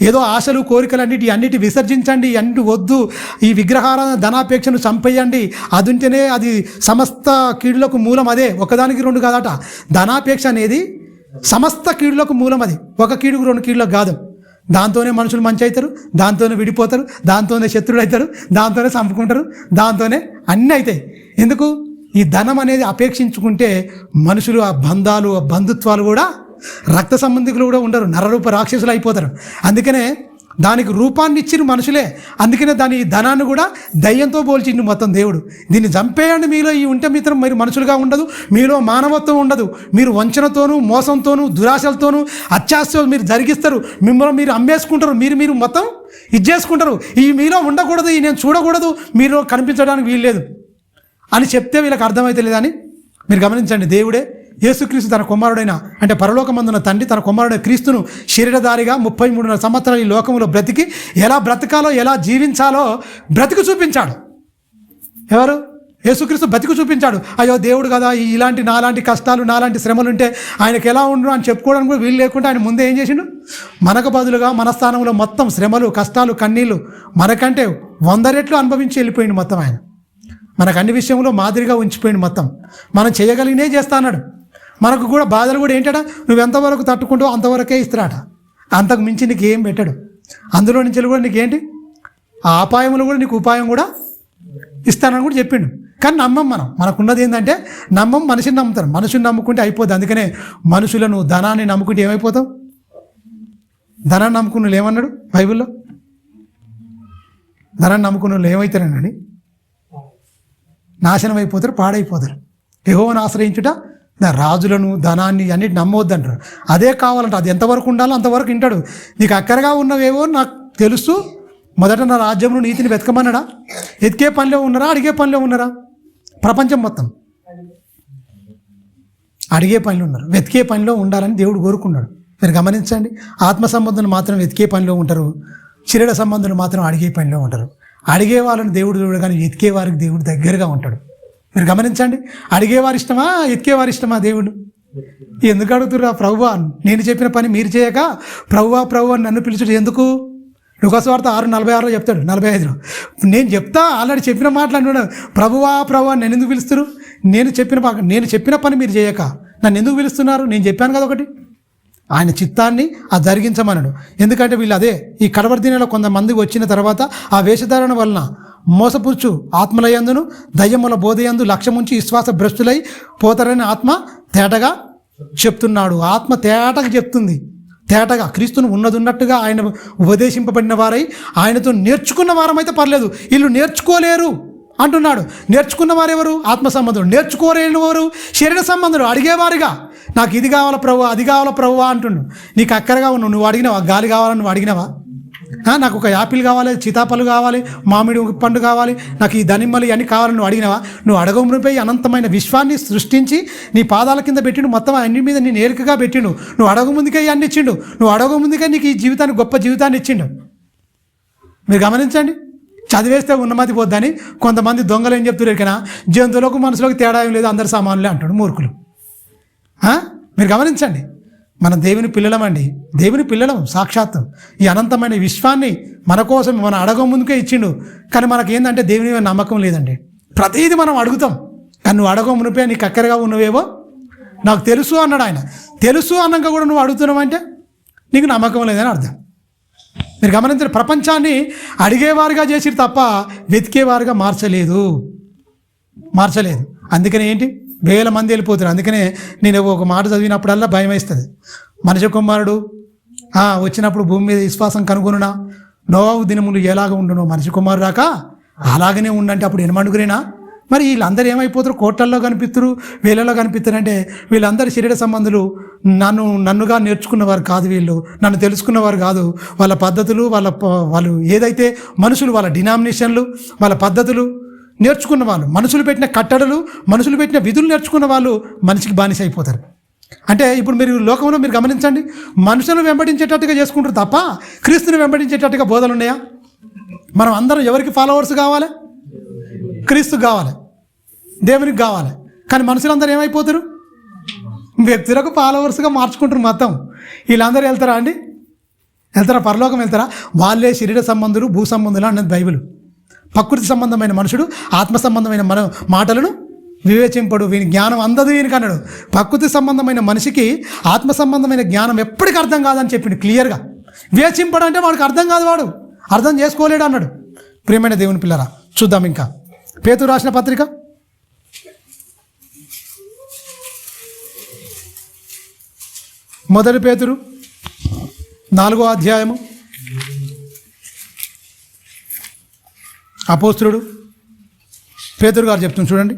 ఏదో ఆశలు కోరికలు అన్నిటి విసర్జించండి, అన్నిటి వద్దు. ఈ విగ్రహారాధన ధనాపేక్షను చంపేయండి. అది ఉంటేనే అది సమస్త కీడులకు మూలం. అదే ఒకదానికి 2 కాదట. ధనాపేక్ష అనేది సమస్త కీడులకు మూలం. అది ఒక కీడుకు 2 కీడులకు కాదు. దాంతోనే మనుషులు మంచి అవుతారు, దాంతోనే విడిపోతారు, దాంతోనే శత్రువులు అవుతారు, దాంతోనే చంపుకుంటారు, దాంతోనే అన్నీ అవుతాయి. ఎందుకు? ఈ ధనం అనేది అపేక్షించుకుంటే మనుషులు ఆ బంధాలు, ఆ బంధుత్వాలు కూడా, రక్త సంబంధికులు కూడా ఉండరు, నరరూప రాక్షసులు అయిపోతారు. అందుకనే దానికి రూపాన్ని ఇచ్చిన మనుషులే. అందుకనే దాని ధనాన్ని కూడా దయ్యంతో పోల్చిండు మొత్తం దేవుడు. దీన్ని చంపేయండి, మీలో ఈ ఉంటే మిత్రం మీరు మనుషులుగా ఉండదు, మీలో మానవత్వం ఉండదు. మీరు వంచనతోనూ, మోసంతోనూ, దురాశలతోనూ, అత్యాశలు మీరు జరిగిస్తారు. మిమ్మల్ని మీరు అమ్మేసుకుంటారు, మీరు మొత్తం ఇది చేసుకుంటారు. ఈ మీలో ఉండకూడదు, ఈ నేను చూడకూడదు, మీరు కనిపించడానికి వీల్లేదు అని చెప్తే వీళ్ళకి అర్థమైతే లేదని మీరు గమనించండి. దేవుడే యేసుక్రీస్తు తన కుమారుడైన, అంటే పరలోకమందున్న తండ్రి తన కుమారుడైన క్రీస్తును శరీరధారిగా 33 సంవత్సరాలు ఈ లోకంలో బ్రతికి ఎలా బ్రతకాలో, ఎలా జీవించాలో బ్రతికి చూపించాడు. ఎవరు? యేసుక్రీస్తు బ్రతికి చూపించాడు. అయ్యో దేవుడు కదా, నాలాంటి కష్టాలు, నాలాంటి శ్రమలు ఉంటే ఆయనకు ఎలా ఉండరు అని చెప్పుకోవడానికి కూడా వీలు లేకుండా ఆయన ముందే ఏం చేసిండు? మనకు బదులుగా మన స్థానంలో మొత్తం శ్రమలు, కష్టాలు, కన్నీళ్ళు మనకంటే 100 రెట్లు అనుభవించి వెళ్ళిపోయింది మొత్తం. ఆయన మనకు అన్ని విషయంలో మాదిరిగా ఉంచిపోయింది మొత్తం. మనం చేయగలిగినే చేస్తా అన్నాడు. మనకు కూడా బాధలు కూడా ఏంటట, నువ్వు ఎంతవరకు తట్టుకుంటావో అంతవరకే ఇస్తాడట. అంతకు మించి నీకు ఏం పెట్టాడు. అందులో నుంచి కూడా నీకేంటి, ఆ అపాయములు కూడా నీకు ఉపాయం కూడా ఇస్తానని కూడా చెప్పిండు. కానీ నమ్మం మనకున్నది ఏంటంటే మనిషిని నమ్ముతారు. మనుషుని నమ్ముకుంటే అయిపోద్ది. అందుకనే మనుషులను, ధనాన్ని నమ్ముకుంటే ఏమైపోతావు? ధనాన్ని నమ్ముకున్న వాళ్ళు ఏమన్నాడు బైబిల్లో? ధనాన్ని నమ్ముకున్న వాళ్ళు ఏమవుతారనండి? నాశనం అయిపోతారు, పాడైపోతారు. యెహోవాను ఆశ్రయించుట, రాజులను, ధనాన్ని అన్నిటి నమ్మవద్దంటారు. అదే కావాలంట. అది ఎంతవరకు ఉండాలో అంతవరకు వింటాడు. నీకు అక్కరగా ఉన్నవేవో నాకు తెలుసు, మొదట నా రాజ్యంలో నీతిని వెతకమన్నాడా? ఎతికే పనిలో ఉన్నారా, అడిగే పనిలో ఉన్నారా? ప్రపంచం మొత్తం అడిగే పనిలో ఉన్నారు, వెతికే పనిలో ఉండాలని దేవుడు కోరుకున్నాడు. మీరు గమనించండి, ఆత్మ సంబంధులు మాత్రం వెతికే పనిలో ఉంటారు, శరీర సంబంధులు మాత్రం అడిగే పనిలో ఉంటారు. అడిగే వాళ్ళని దేవుడు చూడడు, కానీ ఎతికే వారికి దేవుడు దగ్గరగా ఉంటాడు. మీరు గమనించండి, అడిగేవారి ఇష్టమా, ఎతికేవారి ఇష్టమా? దేవుడు ఎందుకు అడుగుతుర్రా? ప్రభువా నేను చెప్పిన పని మీరు చేయక ప్రభువా నన్ను పిలుచుడు ఎందుకు? లూకాసువార్త 6:46 చెప్తాడు, 45లో నేను చెప్తా, ఆల్రెడీ చెప్పిన మాటలు అన్నాడు. ప్రభువా నన్ను ఎందుకు పిలుస్తారు? నేను చెప్పిన పని మీరు చేయక నన్ను ఎందుకు పిలుస్తున్నారు? నేను చెప్పాను కదా ఒకటి. ఆయన చిత్తాన్ని అది జరిగించమన్నాడు. ఎందుకంటే వీళ్ళు అదే ఈ కడవరి దినాల్లో కొంతమంది వచ్చిన తర్వాత ఆ వేషధారణ వలన మోసపుచ్చు ఆత్మలయందును దయ్యముల బోధయందు లక్ష్యముంచి విశ్వాస భ్రష్టులై పోతారని ఆత్మ తేటగా చెప్తున్నాడు. ఆత్మ తేటగా చెప్తుంది. తేటగా క్రీస్తును ఉన్నట్టుగా ఆయన ఉపదేశింపబడిన వారై ఆయనతో నేర్చుకున్న వారమైతే పర్లేదు, వీళ్ళు నేర్చుకోలేరు అంటున్నాడు. నేర్చుకున్న వారెవరు? ఆత్మ సంబంధులు. నేర్చుకోలేని వారు శరీర సంబంధులు, అడిగేవారుగా నాకు ఇది కావాలా ప్రభు, అది కావాలా ప్రభు అంటున్నాడు. నీకు అక్కరగా ఉన్నావు, నువ్వు అడిగినావా? గాలి కావాలని నువ్వు అడిగినావా? నాకు ఒక యాపిల్ కావాలి, సీతాఫలు కావాలి, మామిడి పండు కావాలి, నాకు ఈ దానిమ్మలు ఇవన్నీ కావాలని నువ్వు అడిగినావా? నువ్వు అడగమునిపై అనంతమైన విశ్వాన్ని సృష్టించి నీ పాదాల కింద పెట్టిండు, మొత్తం అన్ని మీద నేను ఏరికగా పెట్టిండు. నువ్వు అడగముందుకే ఇవన్నీ ఇచ్చిండు, నువ్వు అడగముందుకే నీకు ఈ జీవితాన్ని, గొప్ప జీవితాన్ని ఇచ్చిండు. మీరు గమనించండి. చదివేస్తే ఉన్నమతి పోద్దని కొంతమంది దొంగలు ఏం చెప్తున్నారు ఇక్కడ, జంతువులకు మనుషులకు తేడా ఏం లేదు, అందరు సామాన్లే అంటాడు మూర్ఖులు. మీరు గమనించండి, మనం దేవుని పిల్లలమండి, దేవుని పిల్లలం సాక్షాత్తు. ఈ అనంతమైన విశ్వాన్ని మన కోసం మనం అడగ ముందుకే ఇచ్చిండు. కానీ మనకేందంటే దేవుని మీద నమ్మకం లేదండి. ప్రతిదీ మనం అడుగుతాం, కానీ నువ్వు అడగ మునిపే నీకు అక్కరగా ఉన్నవేవో నాకు తెలుసు అన్నాడు ఆయన. తెలుసు అన్నాక కూడా నువ్వు అడుగుతున్నావంటే నీకు నమ్మకం లేదని అర్థం. మీరు గమనించిన ప్రపంచాన్ని అడిగేవారుగా చేసిరు తప్ప వెతికేవారుగా మార్చలేదు. అందుకనే ఏంటి, వేల మంది వెళ్ళిపోతారు. అందుకనే నేను ఒక మాట చదివినప్పుడల్లా భయం వేస్తుంది. మనిషి కుమారుడు వచ్చినప్పుడు భూమి మీద విశ్వాసం కనుగొనునా, నోవాహు దినములు ఎలాగ ఉండునో మనిషి కుమారుడు రాక అలాగనే ఉండంటే అప్పుడు ఎనమనుగురేనా? మరి వీళ్ళందరూ ఏమైపోతారు? కోట్లల్లో కనిపిస్తారు, వేలలో కనిపిస్తారు. అంటే వీళ్ళందరూ శరీర సంబంధులు, నన్నుగా నేర్చుకున్నవారు కాదు, వీళ్ళు నన్ను తెలుసుకున్నవారు కాదు. వాళ్ళ పద్ధతులు, వాళ్ళు ఏదైతే మనుషులు, వాళ్ళ డినామినేషన్లు, వాళ్ళ పద్ధతులు నేర్చుకున్న వాళ్ళు, మనుషులు పెట్టిన కట్టడలు, మనుషులు పెట్టిన విధులు నేర్చుకున్న వాళ్ళు మనిషికి బానిస అయిపోతారు. అంటే ఇప్పుడు మీరు లోకంలో మీరు గమనించండి, మనుషులను వెంబడించేటట్టుగా చేసుకుంటారు తప్ప క్రీస్తుని వెంబడించేటట్టుగా బోధలు ఉన్నాయా? మనం అందరం ఎవరికి ఫాలోవర్స్ కావాలి? క్రీస్తు కావాలి, దేవునికి కావాలి. కానీ మనుషులందరూ ఏమైపోతారు? వ్యక్తులకు ఫాలోవర్స్గా మార్చుకుంటారు మొత్తం. వీళ్ళందరూ వెళ్తారా అండి? వెళ్తారా? పరలోకం వెళ్తారా? వాళ్ళే శరీర సంబంధులు, భూ సంబంధులు అన్నది బైబిల్. ప్రకృతి సంబంధమైన మనుషుడు ఆత్మ సంబంధమైన మాటలను వివేచింపడు, వీని జ్ఞానం అందదు వీనికి అన్నాడు. ప్రకృతి సంబంధమైన మనిషికి ఆత్మ సంబంధమైన జ్ఞానం ఎప్పటికీ అర్థం కాదని చెప్పిండు క్లియర్గా. వివేచింపడు అంటే వాడికి అర్థం కాదు, వాడు అర్థం చేసుకోలేడు అన్నాడు. ప్రియమైన దేవుని పిల్లరా, చూద్దాం ఇంకా పేతురు రాసిన పత్రిక 1 పేతురు 4వ అధ్యాయము. అపోస్తులుడు పేతురు గారు చెప్తుంది చూడండి.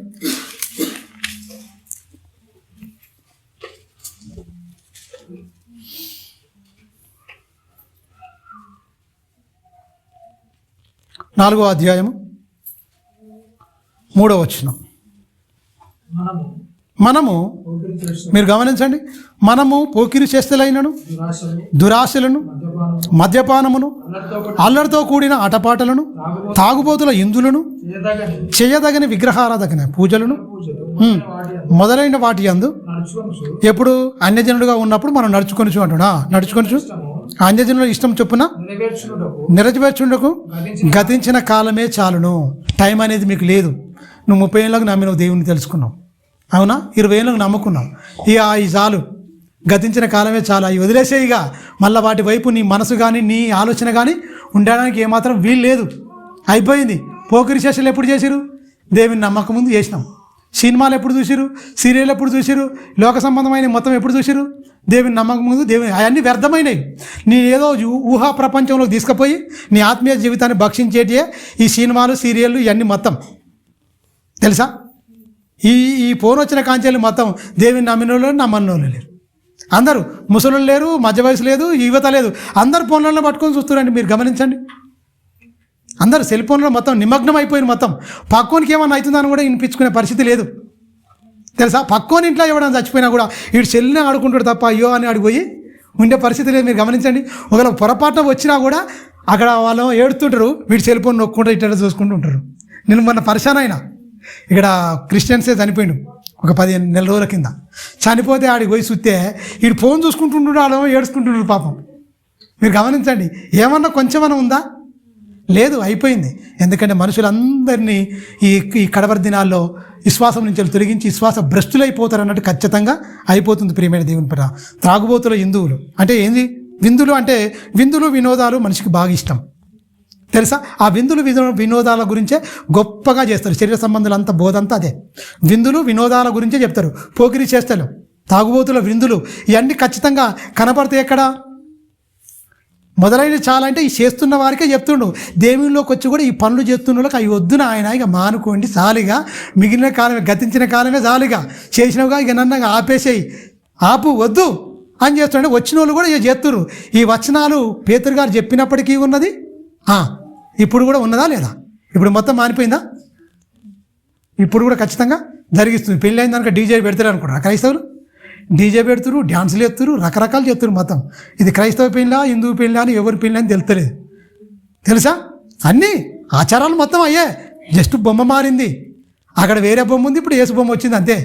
నాలుగో అధ్యాయము 3వ వచనం. మనము మీరు గమనించండి, మనము పోకిరి చేష్టలైనను, దురాశలను, మద్యపానమును, అల్లరితో కూడిన ఆటపాటలను, తాగుబోతుల ఇందులను, చేయదగని విగ్రహారాధన పూజలను మొదలైన వాటి యందు ఎప్పుడు అన్యజనుడుగా ఉన్నప్పుడు మనం నడుచుకొనిచు అంటున్నా, నడుచుకొనిచు అన్యజనుల ఇష్టం చొప్పున నెరవేర్చుండకు గతించిన కాలమే చాలును. టైం అనేది మీకు లేదు. నువ్వు 30 ఏళ్ళకు నమ్మినవు, దేవుని తెలుసుకున్నావు, అవునా? 20 ఏళ్ళకు నమ్ముకున్నావు. ఇక ఈ చాలు, గతించిన కాలమే చాలు, అవి వదిలేసేయిగా. మళ్ళీ వాటి వైపు నీ మనసు కానీ నీ ఆలోచన కానీ ఉండడానికి ఏమాత్రం వీలు లేదు. అయిపోయింది. పోకిరి సెషన్లు ఎప్పుడు చేసిరు? దేవుని నమ్మకం ముందు చేసినాం. సినిమాలు ఎప్పుడు చూసిరు? సీరియల్ ఎప్పుడు చూసిరు? లోక సంబంధమైన మొత్తం ఎప్పుడు చూసిరు? దేవుని నమ్మకం ముందు దేవుని అవన్నీ వ్యర్థమైనవి. నీ ఏదో ఊహా ప్రపంచంలోకి తీసుకుపోయి నీ ఆత్మీయ జీవితాన్ని భక్షించేటియే ఈ సినిమాలు, సీరియళ్ళు ఇవన్నీ మొత్తం. తెలుసా? ఈ ఫోన్ వచ్చిన కాంచెలు మొత్తం దేవుని నమ్మిన వాళ్ళు, నమ్మని వాళ్ళు లేరు. అందరూ ముసలు లేరు, మధ్య వయసు లేదు, యువత లేదు, అందరు ఫోన్లలో పట్టుకొని చూస్తున్నారండి. మీరు గమనించండి, అందరు సెల్ ఫోన్లో మొత్తం నిమగ్నం అయిపోయిన మొత్తం. పక్కోనికి ఏమన్నా అవుతుందని కూడా వినిపించుకునే పరిస్థితి లేదు. తెలుసా? పక్కోని ఇంట్లో ఎవడన్నా చచ్చిపోయినా కూడా వీడు సెల్ని ఆడుకుంటాడు తప్ప అయ్యో అని అడిగిపోయి ఉండే పరిస్థితి లేదు. మీరు గమనించండి, ఒకవేళ పొరపాటున వచ్చినా కూడా అక్కడ వాళ్ళు ఏడుతుంటారు, వీడు సెల్ ఫోన్ నొక్కుంటూ ఇట్లా చూసుకుంటూ ఉంటారు. నేను మొన్న పరిశాన్ అయినా, ఇక్కడ క్రిస్టియన్సే చనిపోయిండు ఒక 15 నెలల రోజుల కింద. చనిపోతే ఆడికి పోయి చూస్తే వీడు ఫోన్ చూసుకుంటుంటాడు, ఆడో ఏడుచుకుంటున్నాడు పాపం. మీరు గమనించండి, ఏమన్నా కొంచెమన్నా ఉందా? లేదు, అయిపోయింది. ఎందుకంటే మనుషులందరినీ ఈ కడవరి దినాల్లో విశ్వాసం నుంచి తొలగించి విశ్వాస భ్రష్టులైపోతారు అన్నట్టు ఖచ్చితంగా అయిపోతుంది. ప్రియమైన దేవుని పర త్రాగుబోతుల హిందువులు అంటే ఏంది? విందులు అంటే విందులు, వినోదాలు మనిషికి బాగా ఇష్టం. తెలుసా? ఆ విందులు వినోదాల గురించే గొప్పగా చేస్తారు. శరీర సంబంధాలు అంతా బోధంతా అదే. విందులు వినోదాల గురించే చెప్తారు. పోకిరి చేష్టలు, తాగుబోతుల విందులు ఇవన్నీ ఖచ్చితంగా కనపడతాయి. ఎక్కడ మొదలైన చాలా అంటే ఈ చేస్తున్న వారికే చెప్తుండు. దేవునిలోకి వచ్చి కూడా ఈ పనులు చేస్తున్న వాళ్ళకి అవి వద్దున ఆయన ఇక మానుకోండి చాలిగా, మిగిలిన కాలమే, గతించిన కాలమే చాలుగా, చేసినవుగా ఇక నన్నగా ఆపేసేయి, ఆపు, వద్దు అని చేస్తుంటే వచ్చిన వాళ్ళు కూడా ఇక చేస్తుర్రు. ఈ వచనాలు పేతురు గారు చెప్పినప్పటికీ ఉన్నది, ఇప్పుడు కూడా ఉన్నదా లేదా? ఇప్పుడు మొత్తం మారిపోయిందా? ఇప్పుడు కూడా ఖచ్చితంగా జరిగిస్తుంది. పెళ్ళి అయిన దానికి డీజే పెడతారు అనుకుంటారు క్రైస్తవులు. డీజే పెడుతురు, డ్యాన్సులు ఎత్తురు, రకరకాలు చేస్తున్నారు మొత్తం. ఇది క్రైస్తవ పెళ్ళా హిందువు పెళ్ళా అని ఎవరి పెళ్ళి అని తెలుస్తలేదు. తెలుసా? అన్నీ ఆచారాలు మొత్తం అయ్యే, జస్ట్ బొమ్మ మారింది. అక్కడ వేరే బొమ్మ ఉంది, ఇప్పుడు యేసు బొమ్మ వచ్చింది అంతే.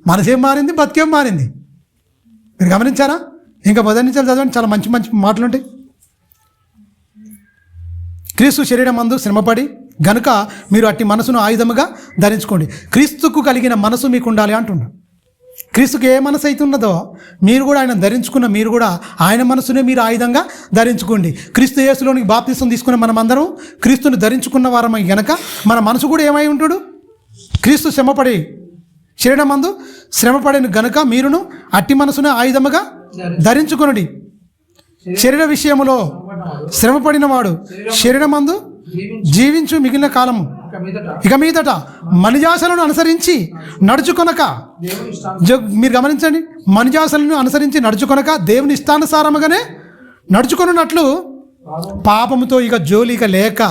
మనసేం మారింది, బతికేం మారింది. మీరు గమనించారా? ఇంకా మొదటి నుంచి చదవండి, చాలా మంచి మంచి మాటలు ఉంటాయి. క్రీస్తు శరీరమందు శ్రమపడి గనుక మీరు అట్టి మనసును ఆయుధముగా ధరించుకోండి. క్రీస్తుకు కలిగిన మనసు మీకు ఉండాలి అంటున్నాడు. క్రీస్తుకు ఏ మనసు అయితే ఉన్నదో మీరు కూడా ఆయన ధరించుకున్న మీరు కూడా ఆయన మనసునే మీరు ఆయుధంగా ధరించుకోండి. క్రీస్తు యేసులోనికి బాప్తిసం తీసుకున్న మనం అందరం క్రీస్తుని ధరించుకున్న వారమై గనక మన మనసు కూడా ఏమై ఉంటాడు? క్రీస్తు శ్రమపడి శరీరమందు శ్రమపడిన గనుక మీరును అట్టి మనసునే ఆయుధముగా ధరించుకొనుడి. శరీర విషయములో శ్రమపడిన వాడు శరీరమందు జీవించు మిగిలిన కాలము ఇక మీదట మనుజాసలను అనుసరించి నడుచుకొనక, మీరు గమనించండి, మనుజాసలను అనుసరించి నడుచుకొనక దేవుని ఇష్టానుసారముగానే నడుచుకొనున్నట్లు పాపముతో ఇక జోలిక లేక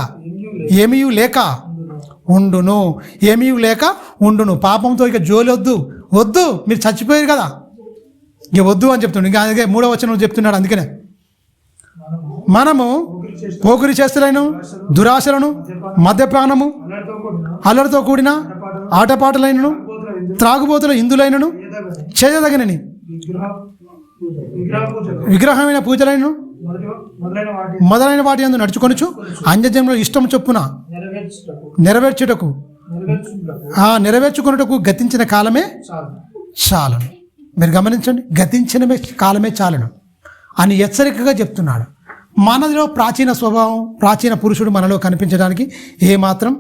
ఏమీ లేక ఉండును. ఏమీ లేక ఉండును. పాపంతో ఇక జోలి వద్దు. మీరు చచ్చిపోయారు కదా, ఇక వద్దు అని చెప్తుండే. ఇంకా అందుకే 3వ వచనం చెప్తున్నాడు. అందుకనే మనము పోకిరి చేస్తులను, దురాశలను, మద్యపానము, అల్లరితో కూడిన ఆటపాటలైనను, త్రాగుబోతుల ఇందులైనను చేయదగినని, విగ్రహమైన పూజలైనను మొదలైన వాటి యందు నడుచుకొనుచు అన్యజనుల ఇష్టం చొప్పున నెరవేర్చుకొనుటకు గతించిన కాలమే చాలను. మీరు గమనించండి, గతించిన కాలమే చాలను అని హెచ్చరికగా చెప్తున్నాడు. మనలో ప్రాచీన స్వభావం, ప్రాచీన పురుషుడు మనలో కనిపించడానికి ఏమాత్రం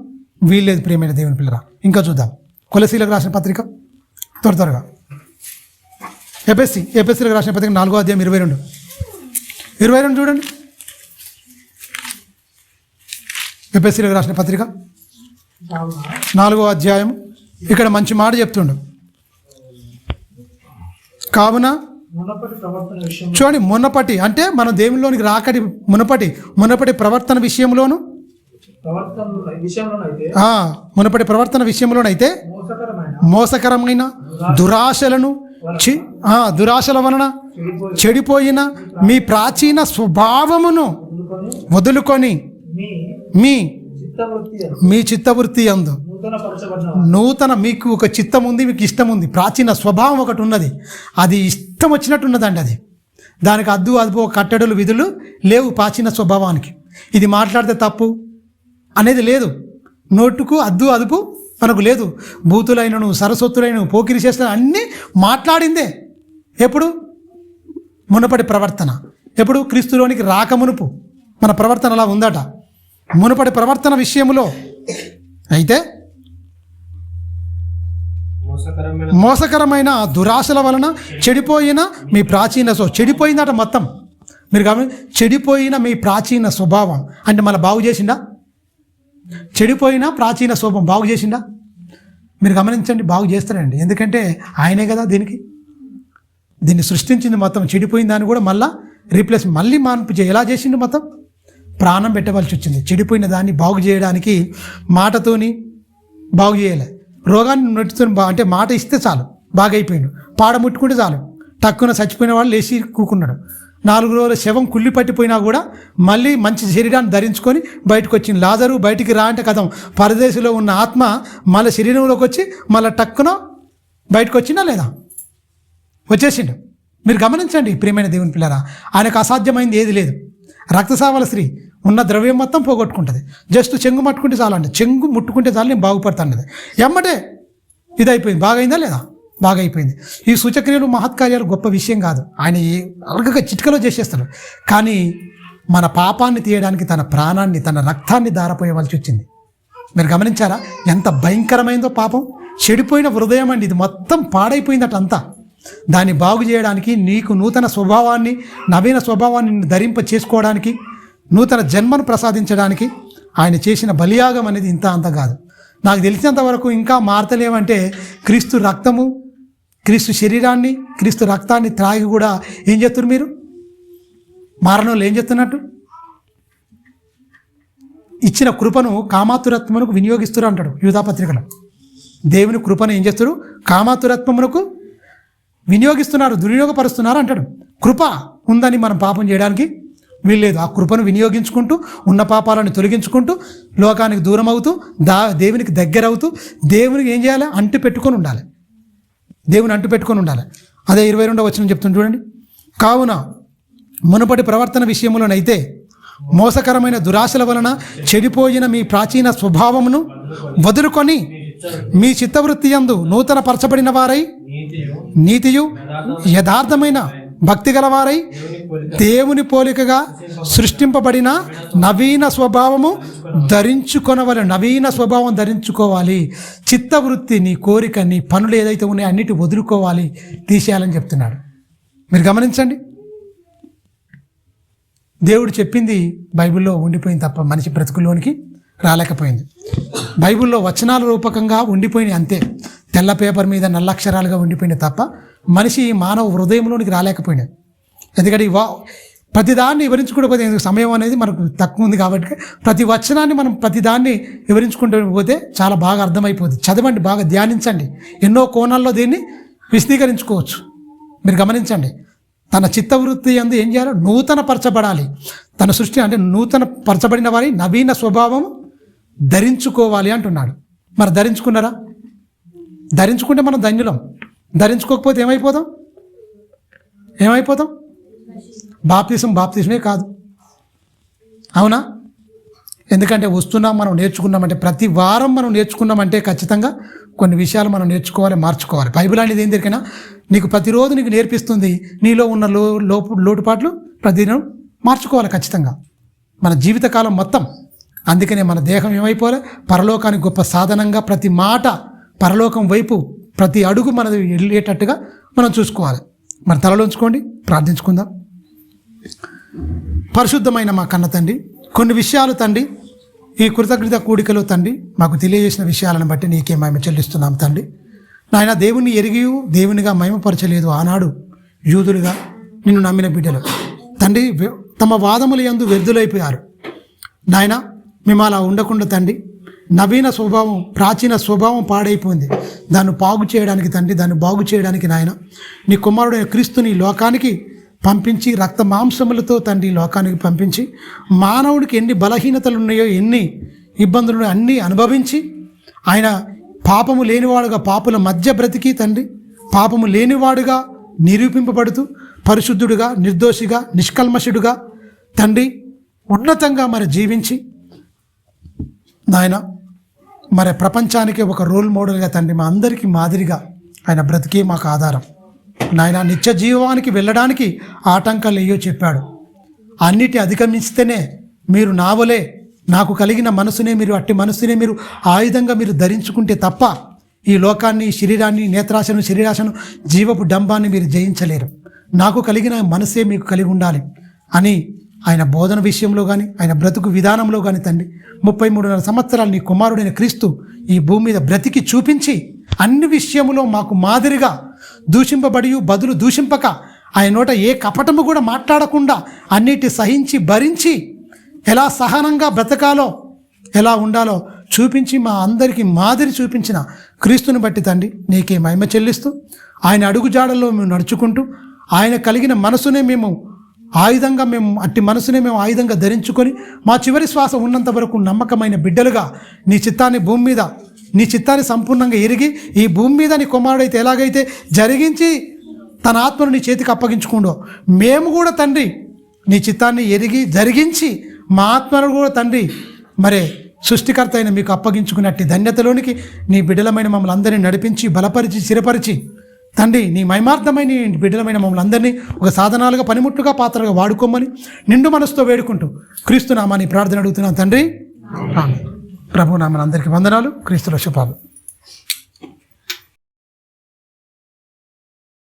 వీల్లేదు. ప్రియమైన దేవుని పిల్లరా, ఇంకా చూద్దాం. కొలసీలకు రాసిన పత్రిక త్వరగా. ఎపిఎస్సీలకు రాసిన పత్రిక 4వ అధ్యాయం 22 చూడండి. ఎపిఎస్సీలకు రాసిన పత్రిక 4వ అధ్యాయం. ఇక్కడ మంచి మాట చెప్తుండు. కావున చూడండి, మునపటి అంటే మనం దేవునిలోనికి రాకటి మునపటి ప్రవర్తన విషయంలోను, మునపటి ప్రవర్తన విషయంలోనైతే మోసకరమైన దురాశల వలన చెడిపోయిన మీ ప్రాచీన స్వభావమును వదులుకొని మీ చిత్తవృత్తి యందు నూతన, మీకు ఒక చిత్తం ఉంది, మీకు ఇష్టం ఉంది, ప్రాచీన స్వభావం ఒకటి ఉన్నది. అది ఇష్టం వచ్చినట్టున్నదండి. అది దానికి అదుపు కట్టడలు విధులు లేవు. ప్రాచీన స్వభావానికి ఇది మాట్లాడితే తప్పు అనేది లేదు. నోటుకు అదుపు మనకు లేదు. బూతులైనను, సరస్వతులైనను, పోకిరి చేసిన అన్నీ మాట్లాడిందే. ఎప్పుడు? మునపటి ప్రవర్తన. ఎప్పుడు? క్రీస్తులోనికి రాకమునుపు మన ప్రవర్తన అలా ఉందట. మునపటి ప్రవర్తన విషయంలో అయితే మోసకరమైన దురాశల వలన చెడిపోయిన మీ ప్రాచీన చెడిపోయిందట మొత్తం. మీరు చెడిపోయిన మీ ప్రాచీన స్వభావం అంటే మన బాగు చేసిందా? చెడిపోయిన ప్రాచీన స్వభావం బాగు చేసిందా? మీరు గమనించండి, బాగు చేస్తారండి. ఎందుకంటే ఆయనే కదా దీన్ని సృష్టించింది. మొత్తం చెడిపోయిన దాన్ని కూడా మళ్ళీ మార్పు ఎలా చేసిండు? మొత్తం ప్రాణం పెట్టవలసి వచ్చింది. చెడిపోయిన దాన్ని బాగు చేయడానికి మాటతోని బాగు చేయలే. రోగాన్ని నొట్టుతో అంటే మాట ఇస్తే చాలు, బాగైపోయిండు. పాడ ముట్టుకుంటే చాలు, టక్కున చచ్చిపోయిన వాళ్ళు లేచి కూకున్నాడు. 4 రోజుల శవం కుళ్ళి పట్టిపోయినా కూడా మళ్ళీ మంచి శరీరాన్ని ధరించుకొని బయటకు వచ్చింది. లాజరు బయటికి రా అంటే కథం, పరదేశంలో ఉన్న ఆత్మ మళ్ళీ శరీరంలోకి వచ్చి మళ్ళీ టక్కున బయటకు వచ్చిందా లేదా? వచ్చేసిండు. మీరు గమనించండి ప్రియమైన దేవుని పిల్లరా, ఆయనకు అసాధ్యమైంది ఏది లేదు. రక్తసావల స్త్రీ ఉన్న ద్రవ్యం మొత్తం పోగొట్టుకుంటుంది. జస్ట్ చెంగు మట్టుకుంటే చాలండి, చెంగు ముట్టుకుంటే చాలు నేను బాగుపడతాను. ఎమ్మటే ఇదైపోయింది. బాగైందా లేదా? బాగైపోయింది. ఈ సూచక్రియలు మహత్కార్యాలు గొప్ప విషయం కాదు. ఆయన అలగగా చిటికలో చేసేస్తాడు. కానీ మన పాపాన్ని తీయడానికి తన ప్రాణాన్ని, తన రక్తాన్ని దారపోయవలసి వచ్చింది. మీరు గమనించారా ఎంత భయంకరమైందో పాపం? చెడిపోయిన హృదయం అండి ఇది, మొత్తం పాడైపోయిందట అంతా. దాన్ని బాగు చేయడానికి, నీకు నూతన స్వభావాన్ని, నవీన స్వభావాన్ని ధరింప చేసుకోవడానికి, నూతన జన్మను ప్రసాదించడానికి ఆయన చేసిన బలియాగం అనేది ఇంత అంత కాదు. నాకు తెలిసినంత వరకు ఇంకా మారతలేమంటే క్రీస్తు రక్తము, క్రీస్తు శరీరాన్ని, క్రీస్తు రక్తాన్ని త్రాగి కూడా ఏం చేస్తున్నారు మీరు? మారణంలో ఏం చెప్తున్నట్టు? ఇచ్చిన కృపను కామాతురత్వమునకు వినియోగిస్తారు అంటాడు యూదాపత్రికలో. దేవుని కృపను ఏం చేస్తారు? కామాతురత్వమునకు వినియోగిస్తున్నారు, దుర్వినియోగపరుస్తున్నారు అంటాడు. కృప ఉందని మనం పాపం చేయడానికి వీల్లేదు. ఆ కృపను వినియోగించుకుంటూ, ఉన్న పాపాలను తొలగించుకుంటూ, లోకానికి దూరం అవుతూ, దేవునికి దగ్గర అవుతూ, దేవునికి ఏం చేయాలి? అంటు పెట్టుకొని ఉండాలి. దేవుని అంటు పెట్టుకొని ఉండాలి. అదే 22వ వచనం చెప్తుంది చూడండి. కావున మునుపటి ప్రవర్తన విషయంలోనైతే మోసకరమైన దురాశల వలన చెడిపోయిన మీ ప్రాచీన స్వభావమును వదులుకొని మీ చిత్తవృత్తి యందు నూతన పరచబడిన వారై నీతియు యథార్థమైన భక్తి గలవారై దేవుని పోలికగా సృష్టింపబడిన నవీన స్వభావము ధరించుకొనవలెను. నవీన స్వభావం ధరించుకోవాలి. చిత్తవృత్తి, నీ కోరిక, నీ పనులు ఏదైతే ఉన్నాయో అన్నిటి వదులుకోవాలి, తీసేయాలని చెప్తున్నాడు. మీరు గమనించండి, దేవుడు చెప్పింది బైబిల్లో ఉండిపోయింది తప్ప మనిషి బ్రతుకులోనికి రాలేకపోయింది. బైబిల్లో వచనాల రూపకంగా ఉండిపోయినాయి అంతే, తెల్ల పేపర్ మీద నల్ల అక్షరాలుగా ఉండిపోయినాయి తప్ప మనిషి మానవ హృదయంలోనికి రాలేకపోయినాయి. ఎందుకంటే ప్రతిదాన్ని వివరించుకుంటూ పోతే, సమయం అనేది మనకు తక్కువ ఉంది కాబట్టి ప్రతి వచనాన్ని మనం ప్రతిదాన్ని వివరించుకుంటూ పోతే చాలా బాగా అర్థమైపోతుంది. చదవండి, బాగా ధ్యానించండి, ఎన్నో కోణాల్లో దీన్ని విశదీకరించుకోవచ్చు. మీరు గమనించండి, తన చిత్తవృత్తి యందు ఏం చేయాలి? నూతన పరచబడాలి. తన సృష్టి అంటే నూతన పరచబడిన వారి నవీన స్వభావం ధరించుకోవాలి అంటున్నాడు. మరి ధరించుకున్నారా? ధరించుకుంటే మనం ధన్యులం. ధరించుకోకపోతే ఏమైపోతాం? బాప్తిసమే కాదు, అవునా? ఎందుకంటే వస్తున్నాం, మనం నేర్చుకున్నామంటే, ప్రతి వారం మనం నేర్చుకున్నామంటే ఖచ్చితంగా కొన్ని విషయాలు మనం నేర్చుకోవాలి, మార్చుకోవాలి. బైబిల్ అనేది ఏం దొరికినా నీకు ప్రతిరోజు నీకు నేర్పిస్తుంది. నీలో ఉన్న లోటుపాట్లు ప్రతిదినం మార్చుకోవాలి ఖచ్చితంగా, మన జీవితకాలం మొత్తం. అందుకనే మన దేహం ఏమైపోవాలి? పరలోకానికి గొప్ప సాధనంగా, ప్రతి మాట పరలోకం వైపు, ప్రతి అడుగు మనది వెళ్ళేటట్టుగా మనం చూసుకోవాలి. మన తలలో ఉంచుకోండి, ప్రార్థించుకుందాం. పరిశుద్ధమైన మా కన్న తండ్రి, కొన్ని విషయాలు తండ్రి ఈ కృతజ్ఞత కూడికలో తండ్రి మాకు తెలియజేసిన విషయాలను బట్టి నీకే మహిమ చెల్లిస్తున్నాం తండ్రి. నాయన, దేవుని ఎరిగి దేవునిగా మహిమపరచలేదు ఆనాడు యూదులుగా నిన్ను నమ్మిన బిడ్డలు తండ్రి, తమ వాదముల యందు వ్యర్థులైపోయారు నాయన. మేము అలా ఉండకుండా తండ్రి, నవీన స్వభావం, ప్రాచీన స్వభావం పాడైపోయింది, దాన్ని బాగు చేయడానికి తండ్రి, దాన్ని బాగు చేయడానికి నాయన నీ కుమారుడైన క్రీస్తుని లోకానికి పంపించి, రక్త మాంసములతో తండ్రి లోకానికి పంపించి, మానవుడికి ఎన్ని బలహీనతలు ఉన్నాయో, ఎన్ని ఇబ్బందులు ఉన్నాయో అన్నీ అనుభవించి, ఆయన పాపము లేనివాడుగా పాపుల మధ్య బ్రతికి తండ్రి, పాపము లేనివాడుగా నిరూపింపబడుతూ, పరిశుద్ధుడుగా, నిర్దోషిగా, నిష్కల్మషుడుగా తండ్రి ఉన్నతంగా మరి జీవించి నాయన మరి ప్రపంచానికి ఒక రోల్ మోడల్గా తండ్రి, మా అందరికీ మాదిరిగా ఆయన బ్రతికే మాకు ఆధారం నాయన. నిత్య జీవానికి వెళ్ళడానికి ఆటంకాలు ఏయో చెప్పాడు, అన్నిటి అధిగమిస్తేనే మీరు నావలే, నాకు కలిగిన మనసునే మీరు, అట్టి మనసునే మీరు ఆయుధంగా మీరు ధరించుకుంటే తప్ప ఈ లోకాన్ని, శరీరాన్ని, నేత్రాశను, శరీరాశను, జీవపు డంబాన్ని మీరు జయించలేరు. నాకు కలిగిన మనసే మీకు కలిగి ఉండాలి అని ఆయన బోధన విషయంలో కానీ, ఆయన బ్రతుకు విధానంలో కానీ తండ్రి 33.5 సంవత్సరాలు నీ కుమారుడైన క్రీస్తు ఈ భూమి మీద బ్రతికి చూపించి, అన్ని విషయములో మాకు మాదిరిగా దూషింపబడి బదులు దూషింపక, ఆయన నోట ఏ కపటము కూడా మాట్లాడకుండా అన్నిటి సహించి భరించి ఎలా సహనంగా బ్రతకాలో, ఎలా ఉండాలో చూపించి మా అందరికీ మాదిరి చూపించిన క్రీస్తుని బట్టి తండ్రి నీకే మహిమ చెల్లిస్తూ, ఆయన అడుగుజాడల్లో మేము నడుచుకుంటూ, ఆయన కలిగిన మనసునే మేము ఆయుధంగా, అట్టి మనసునే మేము ఆయుధంగా ధరించుకొని మా చివరి శ్వాస ఉన్నంత వరకు నమ్మకమైన బిడ్డలుగా నీ చిత్తాన్ని భూమి మీద, నీ చిత్తాన్ని సంపూర్ణంగా ఎరిగి, ఈ భూమి మీద నీ కుమారుడైతే ఎలాగైతే జరిగించి తన ఆత్మను నీ చేతికి అప్పగించుకుండో, మేము కూడా తండ్రి నీ చిత్తాన్ని ఎరిగి జరిగించి మా ఆత్మను కూడా తండ్రి మరే సృష్టికర్త అయిన మీకు అప్పగించుకున్నట్టు ధన్యతలోనికి నీ బిడ్డలమైన మమ్మల్ని అందరినీ నడిపించి, బలపరిచి, స్థిరపరిచి తండ్రి నీ మహిమార్థమైన నీ బిడ్డలమైన మమ్మల్ని అందరినీ ఒక సాధనాలుగా, పనిముట్టుగా, పాత్రగా వాడుకోమని నిండు మనసుతో వేడుకుంటూ క్రీస్తు నామాన్ని ప్రార్థన అడుగుతున్నాను తండ్రి. ప్రభు నామన అందరికీ వందనాలు. క్రీస్తుల శుభాలు.